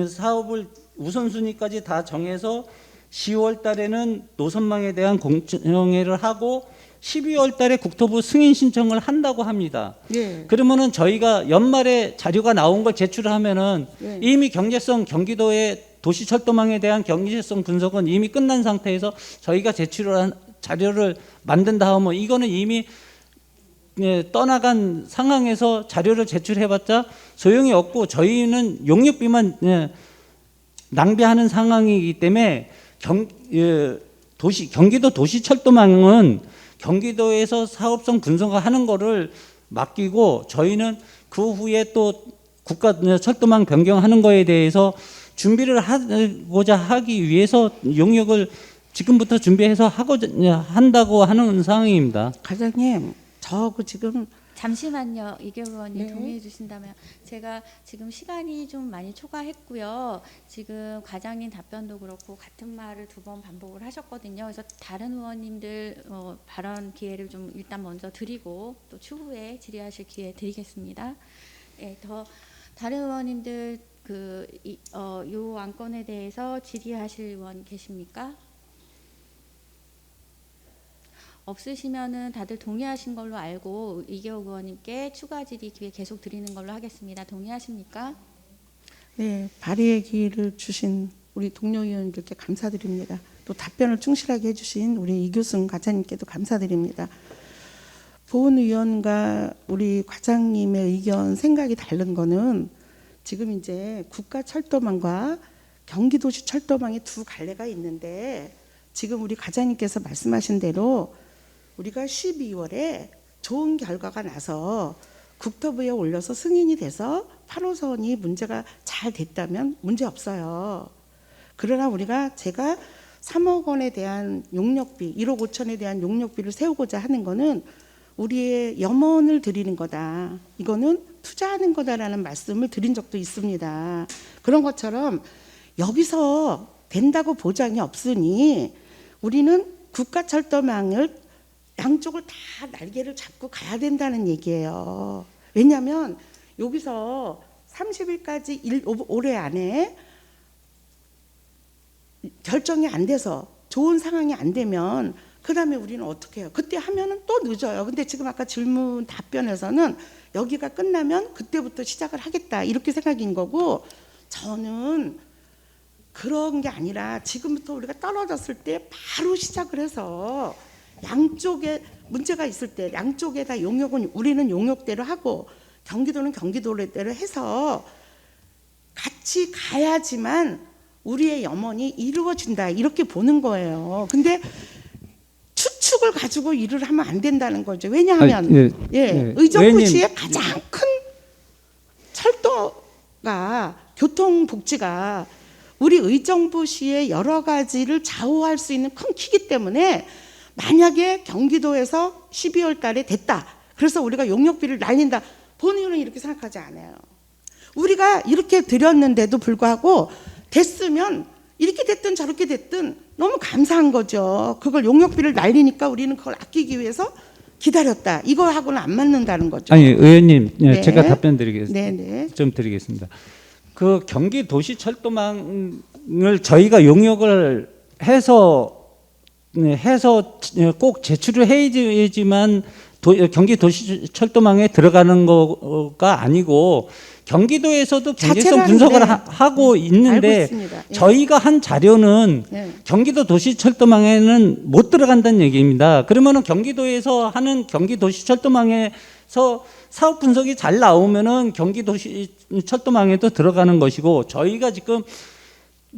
Speaker 9: 사업을 우선순위까지 다 정해서 10월 달에는 노선망에 대한 공청회를 하고 12월 달에 국토부 승인 신청을 한다고 합니다.
Speaker 7: 예.
Speaker 9: 그러면은 저희가 연말에 자료가 나온 걸 제출하면은
Speaker 7: 네.
Speaker 9: 이미 경기도의 도시철도망에 대한 경제성 분석은 이미 끝난 상태에서 저희가 제출한 자료를 만든 다음에 이거는 이미 떠나간 상황에서 자료를 제출해봤자 소용이 없고 저희는 용역비만 낭비하는 상황이기 때문에 경기도 도시철도망은 경기도에서 사업성 분석을 하는 거를 맡기고 저희는 그 후에 또 국가 철도망 변경하는 거에 대해서 준비를 하고자 하기 위해서 용역을 지금부터 준비해서 한다고 하는 상황입니다.
Speaker 7: 과장님, 저하고 지금
Speaker 1: 잠시만요. 이계호 의원님
Speaker 7: 네.
Speaker 1: 동의해 주신다면 제가 지금 시간이 좀 많이 초과했고요. 지금 과장님 답변도 그렇고 같은 말을 2번 반복을 하셨거든요. 그래서 다른 의원님들 발언 기회를 좀 일단 먼저 드리고 또 추후에 질의하실 기회 드리겠습니다. 네, 다른 의원님들 요 안건에 대해서 질의하실 의원 계십니까? 없으시면은 다들 동의하신 걸로 알고 이계호 의원님께 추가 질의 기회 계속 드리는 걸로 하겠습니다. 동의하십니까?
Speaker 7: 네, 발의의 기회를 주신 우리 동료 의원님들께 감사드립니다. 또 답변을 충실하게 해주신 우리 이교승 과장님께도 감사드립니다. 보은 의원과 우리 과장님의 의견, 생각이 다른 거는 지금 이제 국가철도망과 경기도시 철도망의 두 갈래가 있는데 지금 우리 과장님께서 말씀하신 대로 우리가 12월에 좋은 결과가 나서 국토부에 올려서 승인이 돼서 8호선이 문제가 잘 됐다면 문제 없어요. 그러나 제가 3억 원에 대한 용역비, 1억 5천에 대한 용역비를 세우고자 하는 거는 우리의 염원을 드리는 거다. 이거는 투자하는 거다라는 말씀을 드린 적도 있습니다. 그런 것처럼 여기서 된다고 보장이 없으니 우리는 국가철도망을 양쪽을 다 날개를 잡고 가야 된다는 얘기예요. 왜냐하면 여기서 30일까지 올해 안에 결정이 안 돼서 좋은 상황이 안 되면 그 다음에 우리는 어떻게 해요? 그때 하면은 또 늦어요. 근데 지금 아까 질문 답변에서는 여기가 끝나면 그때부터 시작을 하겠다 이렇게 생각인 거고, 저는 그런 게 아니라 지금부터 우리가 떨어졌을 때 바로 시작을 해서 양쪽에 문제가 있을 때 양쪽에 다 용역은 우리는 용역대로 하고 경기도는 경기도대로 해서 같이 가야지만 우리의 염원이 이루어진다 이렇게 보는 거예요. 근데 추측을 가지고 일을 하면 안 된다는 거죠. 왜냐하면 의정부시의 가장 큰 철도가 교통복지가 우리 의정부시의 여러 가지를 좌우할 수 있는 큰 키기 때문에 만약에 경기도에서 12월 달에 됐다. 그래서 우리가 용역비를 날린다. 본의원은 이렇게 생각하지 않아요. 우리가 이렇게 드렸는데도 불구하고 됐으면 이렇게 됐든 저렇게 됐든 너무 감사한 거죠. 그걸 용역비를 날리니까 우리는 그걸 아끼기 위해서 기다렸다. 이거하고는 안 맞는다는 거죠.
Speaker 9: 아니 의원님,
Speaker 7: 네.
Speaker 9: 제가 답변 드리겠습니다.
Speaker 7: 네네.
Speaker 9: 좀 드리겠습니다. 그 경기도시철도망을 저희가 용역을 해서 꼭 제출을 해야지만 경기도시철도망에 들어가는 거가 아니고 경기도에서도 경제성 분석을 하고 있는데
Speaker 7: 있습니다. 예.
Speaker 9: 저희가 한 자료는 경기도 도시철도망에는 못 들어간다는 얘기입니다. 그러면은 경기도에서 하는 경기도시철도망에서 사업 분석이 잘 나오면은 경기도시철도망에도 들어가는 것이고, 저희가 지금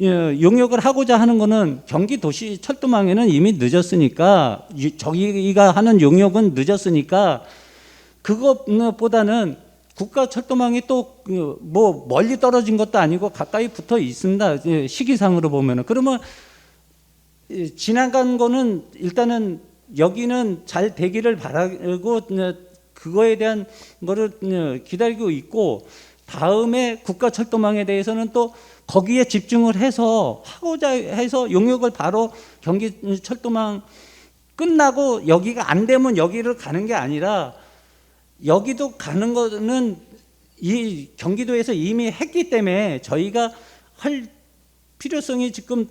Speaker 9: 용역을 하고자 하는 거는 경기도시철도망에는 이미 늦었으니까, 저희가 하는 용역은 늦었으니까 그것보다는 국가철도망이 또 뭐 멀리 떨어진 것도 아니고 가까이 붙어 있습니다. 시기상으로 보면은. 그러면 지나간 거는 일단은 여기는 잘 되기를 바라고 그거에 대한 거를 기다리고 있고, 다음에 국가철도망에 대해서는 또 거기에 집중을 해서 하고자 해서 용역을 바로 경기철도망 끝나고 여기가 안 되면 여기를 가는 게 아니라, 여기도 가는 거는 이 경기도에서 이미 했기 때문에 저희가 할 필요성이 지금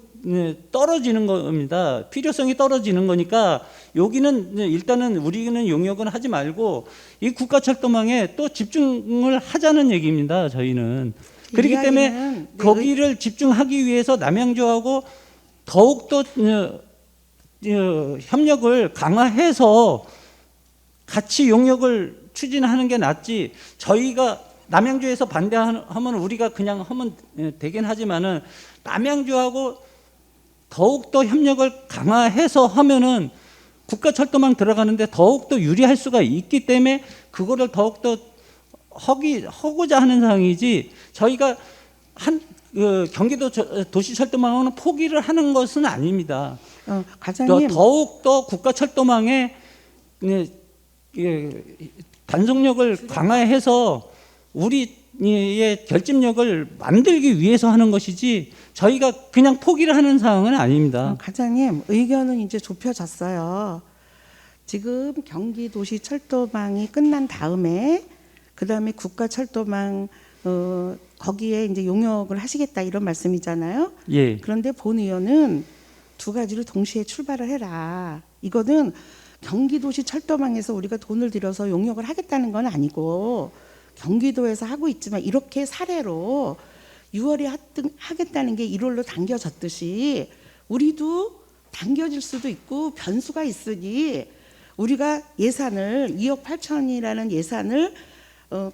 Speaker 9: 떨어지는 겁니다. 필요성이 떨어지는 거니까 여기는 일단은 우리는 용역은 하지 말고 이 국가철도망에 또 집중을 하자는 얘기입니다. 저희는. 그렇기 때문에 거기를 집중하기 위해서 남양주하고 더욱더 협력을 강화해서 같이 용역을 추진하는 게 낫지, 저희가 남양주에서 반대하면 우리가 그냥 하면 되긴 하지만은 남양주하고 더욱더 협력을 강화해서 하면은 국가철도망 들어가는데 더욱더 유리할 수가 있기 때문에 그거를 더욱더 하고자 하는 사항이지 저희가 경기도 도시철도망은 포기를 하는 것은 아닙니다.
Speaker 7: 과장님.
Speaker 9: 더욱 더 국가철도망의 단속력을 강화해서 우리의 결집력을 만들기 위해서 하는 것이지 저희가 그냥 포기를 하는 상황은 아닙니다.
Speaker 7: 과장님, 의견은 이제 좁혀졌어요. 지금 경기도시철도망이 끝난 다음에 그다음에 국가철도망 거기에 이제 용역을 하시겠다 이런 말씀이잖아요.
Speaker 9: 예.
Speaker 7: 그런데 본 의원은 두 가지를 동시에 출발을 해라. 이거는 경기도시 철도망에서 우리가 돈을 들여서 용역을 하겠다는 건 아니고 경기도에서 하고 있지만 이렇게 사례로 6월에 하겠다는 게 1월로 당겨졌듯이 우리도 당겨질 수도 있고 변수가 있으니 우리가 예산을 2억 8천이라는 예산을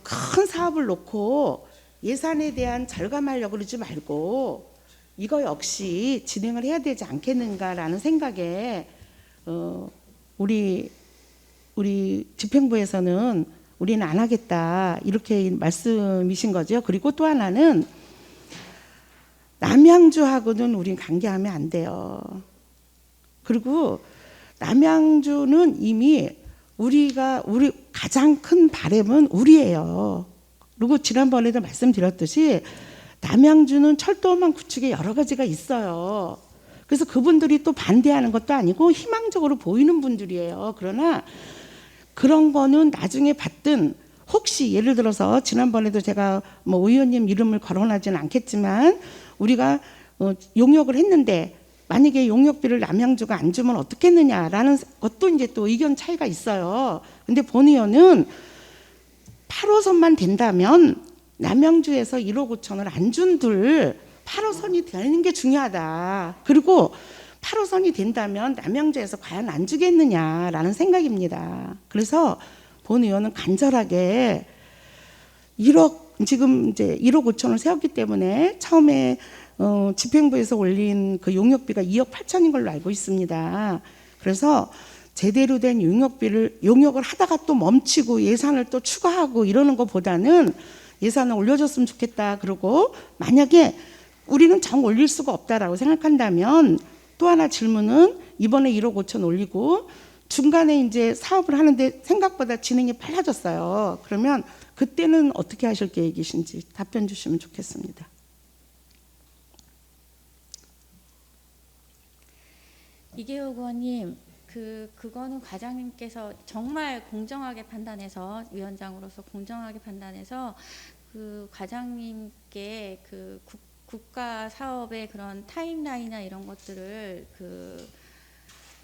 Speaker 7: 큰 사업을 놓고 예산에 대한 절감하려고 그러지 말고 이거 역시 진행을 해야 되지 않겠는가라는 생각에 우리 집행부에서는 우리는 안 하겠다 이렇게 말씀이신 거죠. 그리고 또 하나는 남양주하고는 우린 관계하면 안 돼요. 그리고 남양주는 이미 우리 가장 큰 바람은 우리예요. 그리고 지난번에도 말씀드렸듯이 남양주는 철도망 구축에 여러 가지가 있어요. 그래서 그분들이 또 반대하는 것도 아니고 희망적으로 보이는 분들이에요. 그러나 그런 거는 나중에 받든 혹시 예를 들어서 지난번에도 제가 뭐 의원님 이름을 거론하지는 않겠지만 우리가 용역을 했는데 만약에 용역비를 남양주가 안 주면 어떻겠느냐라는 것도 이제 또 의견 차이가 있어요. 근데 본 의원은 8호선만 된다면 남양주에서 1억 5천을 안 준들 8호선이 되는 게 중요하다. 그리고 8호선이 된다면 남양주에서 과연 안 주겠느냐라는 생각입니다. 그래서 본 의원은 간절하게 1억 지금 이제 1억 5천을 세웠기 때문에 처음에 집행부에서 올린 그 용역비가 2억 8천인 걸로 알고 있습니다. 그래서 제대로 된 용역을 하다가 또 멈추고 예산을 또 추가하고 이러는 것보다는 예산을 올려줬으면 좋겠다. 그러고 만약에 우리는 정 올릴 수가 없다라고 생각한다면 또 하나 질문은 이번에 1억 5천 올리고 중간에 이제 사업을 하는데 생각보다 진행이 빨라졌어요. 그러면 그때는 어떻게 하실 계획이신지 답변 주시면 좋겠습니다.
Speaker 1: 이계호 의원님, 그거는 과장님께서 정말 공정하게 판단해서 위원장으로서 공정하게 판단해서 그 과장님께 그 국가 사업의 그런 타임라인이나 이런 것들을 그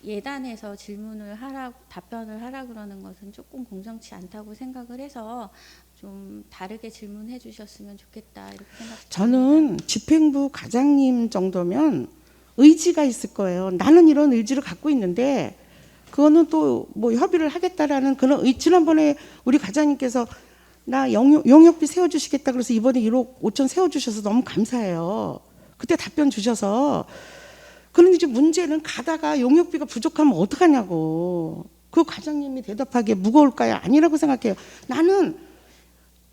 Speaker 1: 예단해서 질문을 하라 답변을 하라 그러는 것은 조금 공정치 않다고 생각을 해서 좀 다르게 질문해 주셨으면 좋겠다 이렇게 생각합니다.
Speaker 7: 저는 집행부 과장님 정도면 의지가 있을 거예요. 나는 이런 의지를 갖고 있는데 그거는 또 뭐 협의를 하겠다라는 그런 지난번에 우리 과장님께서 나 용역비 세워주시겠다 그래서 이번에 1억 5천 세워주셔서 너무 감사해요. 그때 답변 주셔서. 그런데 이제 문제는 가다가 용역비가 부족하면 어떡하냐고. 그 과장님이 대답하기에 무거울까요? 아니라고 생각해요. 나는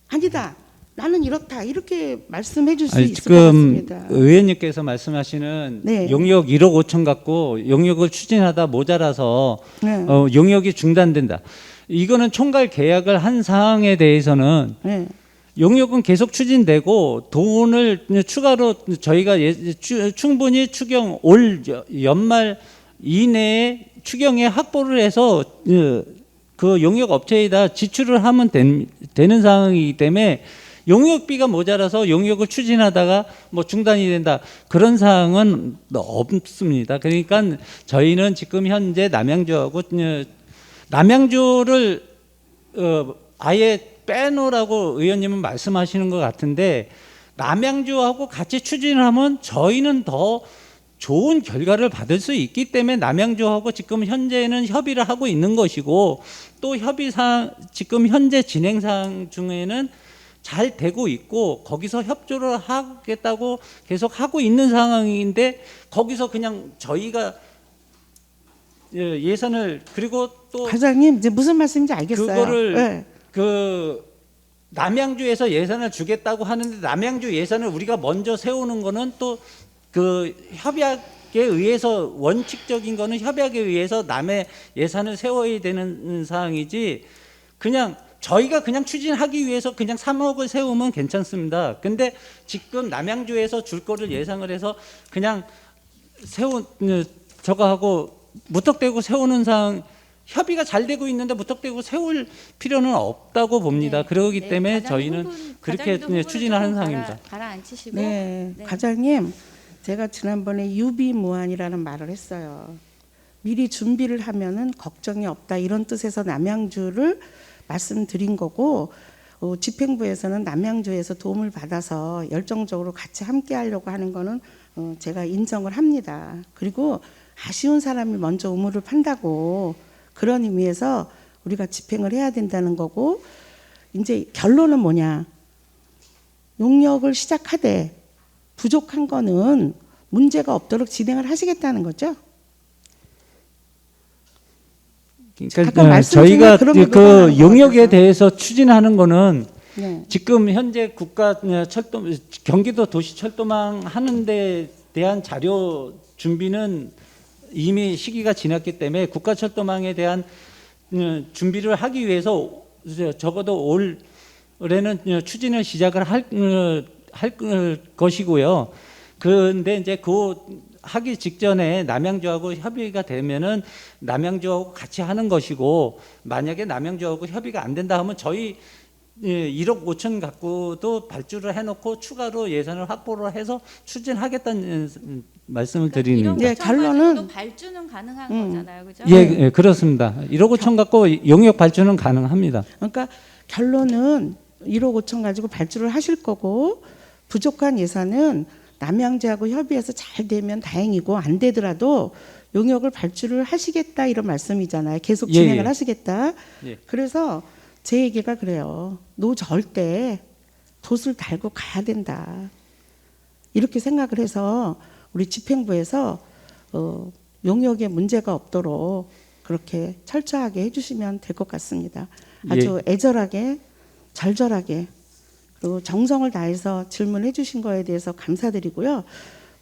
Speaker 7: 아니다. 나는 이렇다. 이렇게 말씀해 줄 수 있을 것 같습니다.
Speaker 9: 지금 의원님께서 말씀하시는
Speaker 7: 네.
Speaker 9: 용역 1억 5천 갖고 용역을 추진하다 모자라서
Speaker 7: 네.
Speaker 9: 용역이 중단된다. 이거는 총괄 계약을 한 사항에 대해서는
Speaker 7: 네.
Speaker 9: 용역은 계속 추진되고 돈을 추가로 저희가 충분히 추경 올 연말 이내에 추경에 확보를 해서 그 용역 업체에다 지출을 하면 되는 상황이기 때문에 용역비가 모자라서 용역을 추진하다가 뭐 중단이 된다 그런 사항은 없습니다. 그러니까 저희는 지금 현재 남양주를 아예 빼놓으라고 의원님은 말씀하시는 것 같은데 남양주하고 같이 추진을 하면 저희는 더 좋은 결과를 받을 수 있기 때문에 남양주하고 지금 현재는 협의를 하고 있는 것이고 또 협의사항 지금 현재 진행사항 중에는 잘 되고 있고 거기서 협조를 하겠다고 계속 하고 있는 상황인데 거기서 그냥 저희가 예산을 그리고 또
Speaker 7: 과장님 이제 무슨 말씀인지 알겠어요.
Speaker 9: 그거를
Speaker 7: 네.
Speaker 9: 남양주에서 예산을 주겠다고 하는데 남양주 예산을 우리가 먼저 세우는 거는 또 그 협약에 의해서 원칙적인 거는 협약에 의해서 남의 예산을 세워야 되는 사항이지 그냥 저희가 그냥 추진하기 위해서 그냥 3억을 세우면 괜찮습니다. 근데 지금 남양주에서 줄 거를 예상을 해서 그냥 저거 하고 무턱대고 세우는 상황 협의가 잘 되고 있는데 무턱대고 세울 필요는 없다고 봅니다.
Speaker 1: 네.
Speaker 9: 그러기
Speaker 1: 네,
Speaker 9: 때문에
Speaker 1: 과장님
Speaker 9: 저희는 그렇게
Speaker 1: 과장님도 후보를
Speaker 9: 추진하는
Speaker 1: 조금
Speaker 9: 상황입니다.
Speaker 1: 가라앉히시고.
Speaker 7: 네,
Speaker 1: 네.
Speaker 7: 과장님, 제가 지난번에 유비무환이라는 말을 했어요. 미리 준비를 하면은 걱정이 없다 이런 뜻에서 남양주를 말씀드린 거고 집행부에서는 남양주에서 도움을 받아서 열정적으로 같이 함께하려고 하는 거는 제가 인정을 합니다. 그리고 아쉬운 사람이 먼저 우물을 판다고 그런 의미에서 우리가 집행을 해야 된다는 거고 이제 결론은 뭐냐? 용역을 시작하되 부족한 거는 문제가 없도록 진행을 하시겠다는 거죠? 아까
Speaker 9: 그러니까
Speaker 7: 말씀 중에
Speaker 9: 저희가
Speaker 7: 그런 게 녹아나는
Speaker 9: 그
Speaker 7: 것
Speaker 9: 용역에
Speaker 7: 같아서.
Speaker 9: 대해서 추진하는 거는
Speaker 7: 네.
Speaker 9: 지금 현재 국가 철도 경기도 도시철도망 하는 데 대한 자료 준비는 이미 시기가 지났기 때문에 국가철도망에 대한 준비를 하기 위해서 적어도 올해는 추진을 시작을 할 것이고요. 그런데 이제 그 하기 직전에 남양주하고 협의가 되면은 남양주하고 같이 하는 것이고 만약에 남양주하고 협의가 안 된다 하면 저희 1억 5천 갖고도 발주를 해놓고 추가로 예산을 확보를 해서 추진하겠다는 말씀을 드리는
Speaker 7: 네,
Speaker 1: 네,
Speaker 7: 결론은-
Speaker 1: 결론은 발주는 가능한 거잖아요, 그죠?
Speaker 9: 예, 그렇습니다. 1억 5천 갖고 용역 발주는 가능합니다.
Speaker 7: 그러니까 결론은 1억 5천 가지고 발주를 하실 거고 부족한 예산은 남양주하고 협의해서 잘 되면 다행이고 안 되더라도 용역을 발주를 하시겠다 이런 말씀이잖아요. 계속
Speaker 9: 예,
Speaker 7: 진행을
Speaker 9: 예.
Speaker 7: 하시겠다.
Speaker 9: 예.
Speaker 7: 그래서 제 얘기가 그래요. 노절대 돛을 달고 가야 된다. 이렇게 생각을 해서 우리 집행부에서 용역에 문제가 없도록 그렇게 철저하게 해주시면 될 것 같습니다. 아주 애절하게 절절하게 그리고 정성을 다해서 질문해 주신 거에 대해서 감사드리고요.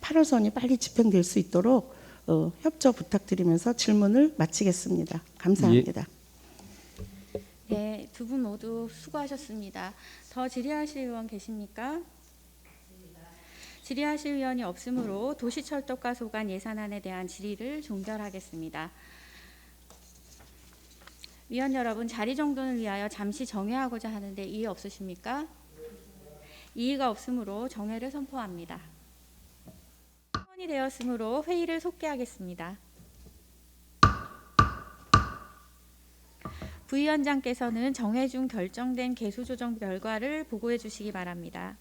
Speaker 7: 8호선이 빨리 집행될 수 있도록 협조 부탁드리면서 질문을 마치겠습니다. 감사합니다.
Speaker 1: 네, 두 분 모두 수고하셨습니다. 더 질의하실 의원 계십니까? 질의하실 의원이 없으므로 도시철도과 소관 예산안에 대한 질의를 종결하겠습니다. 위원 여러분, 자리 정돈을 위하여 잠시 정회하고자 하는데 이의 없으십니까? 이의가 없으므로 정회를 선포합니다. 선이 되었으므로 회의를 속개하겠습니다. 부위원장께서는 정회 중 결정된 개수 조정 결과를 보고해 주시기 바랍니다.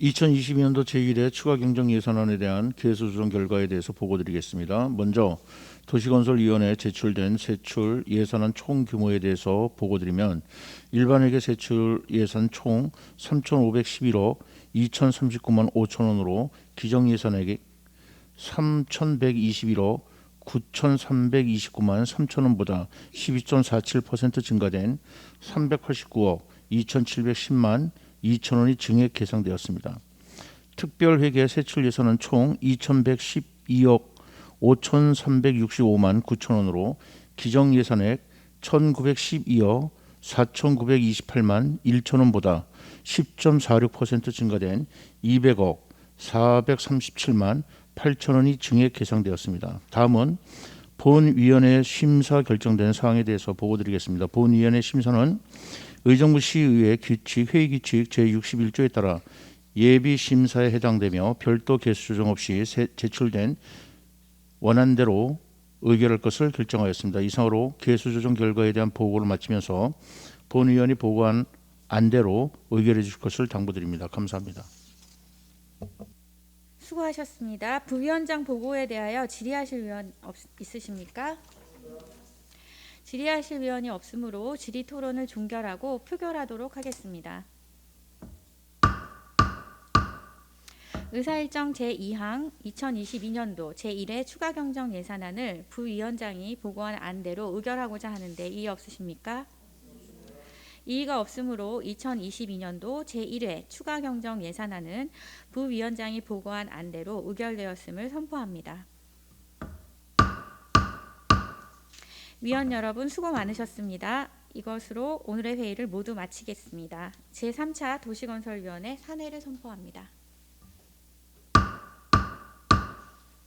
Speaker 8: 2022년도 제1회 추가 경정 예산안에 대한 개수 조정 결과에 대해서 보고드리겠습니다. 먼저 도시건설위원회에 제출된 세출 예산안 총 규모에 대해서 보고드리면 일반회계 세출 예산 총 3,511억 2,039만 5천 원으로 기정 예산액 3,121억 9,329만 3천 원보다 12.47% 증가된 389억 2,710만 2천 원이 증액 계상되었습니다. 특별회계 세출 예산은 총 2,112억 5,365만 9천 원으로 기정 예산액 1,912억 4,928만 1천 원보다 10.46% 증가된 200억 437만 8천 원이 증액 계상되었습니다. 다음은 본위원회 심사 결정된 사항에 대해서 보고드리겠습니다. 본위원회 심사는 의정부 시의회 규칙 회의 규칙 제61조에 따라 예비 심사에 해당되며 별도 개수 조정 없이 제출된 원안대로 의결할 것을 결정하였습니다. 이상으로 개수 조정 결과에 대한 보고를 마치면서 본위원이 보고한 안대로 의결해 주실 것을 당부드립니다. 감사합니다.
Speaker 1: 수고하셨습니다. 부위원장 보고에 대하여 질의하실 의원 있으십니까? 질의하실 의원이 없으므로 질의 토론을 종결하고 표결하도록 하겠습니다. 의사일정 제2항 2022년도 제1회 추가 경정 예산안을 부위원장이 보고한 안대로 의결하고자 하는데 이의 없으십니까? 이의가 없으므로 2022년도 제1회 추가 경정 예산안은 부위원장이 보고한 안대로 의결되었음을 선포합니다. 위원 여러분 수고 많으셨습니다. 이것으로 오늘의 회의를 모두 마치겠습니다. 제3차 도시건설위원회 산회를 선포합니다.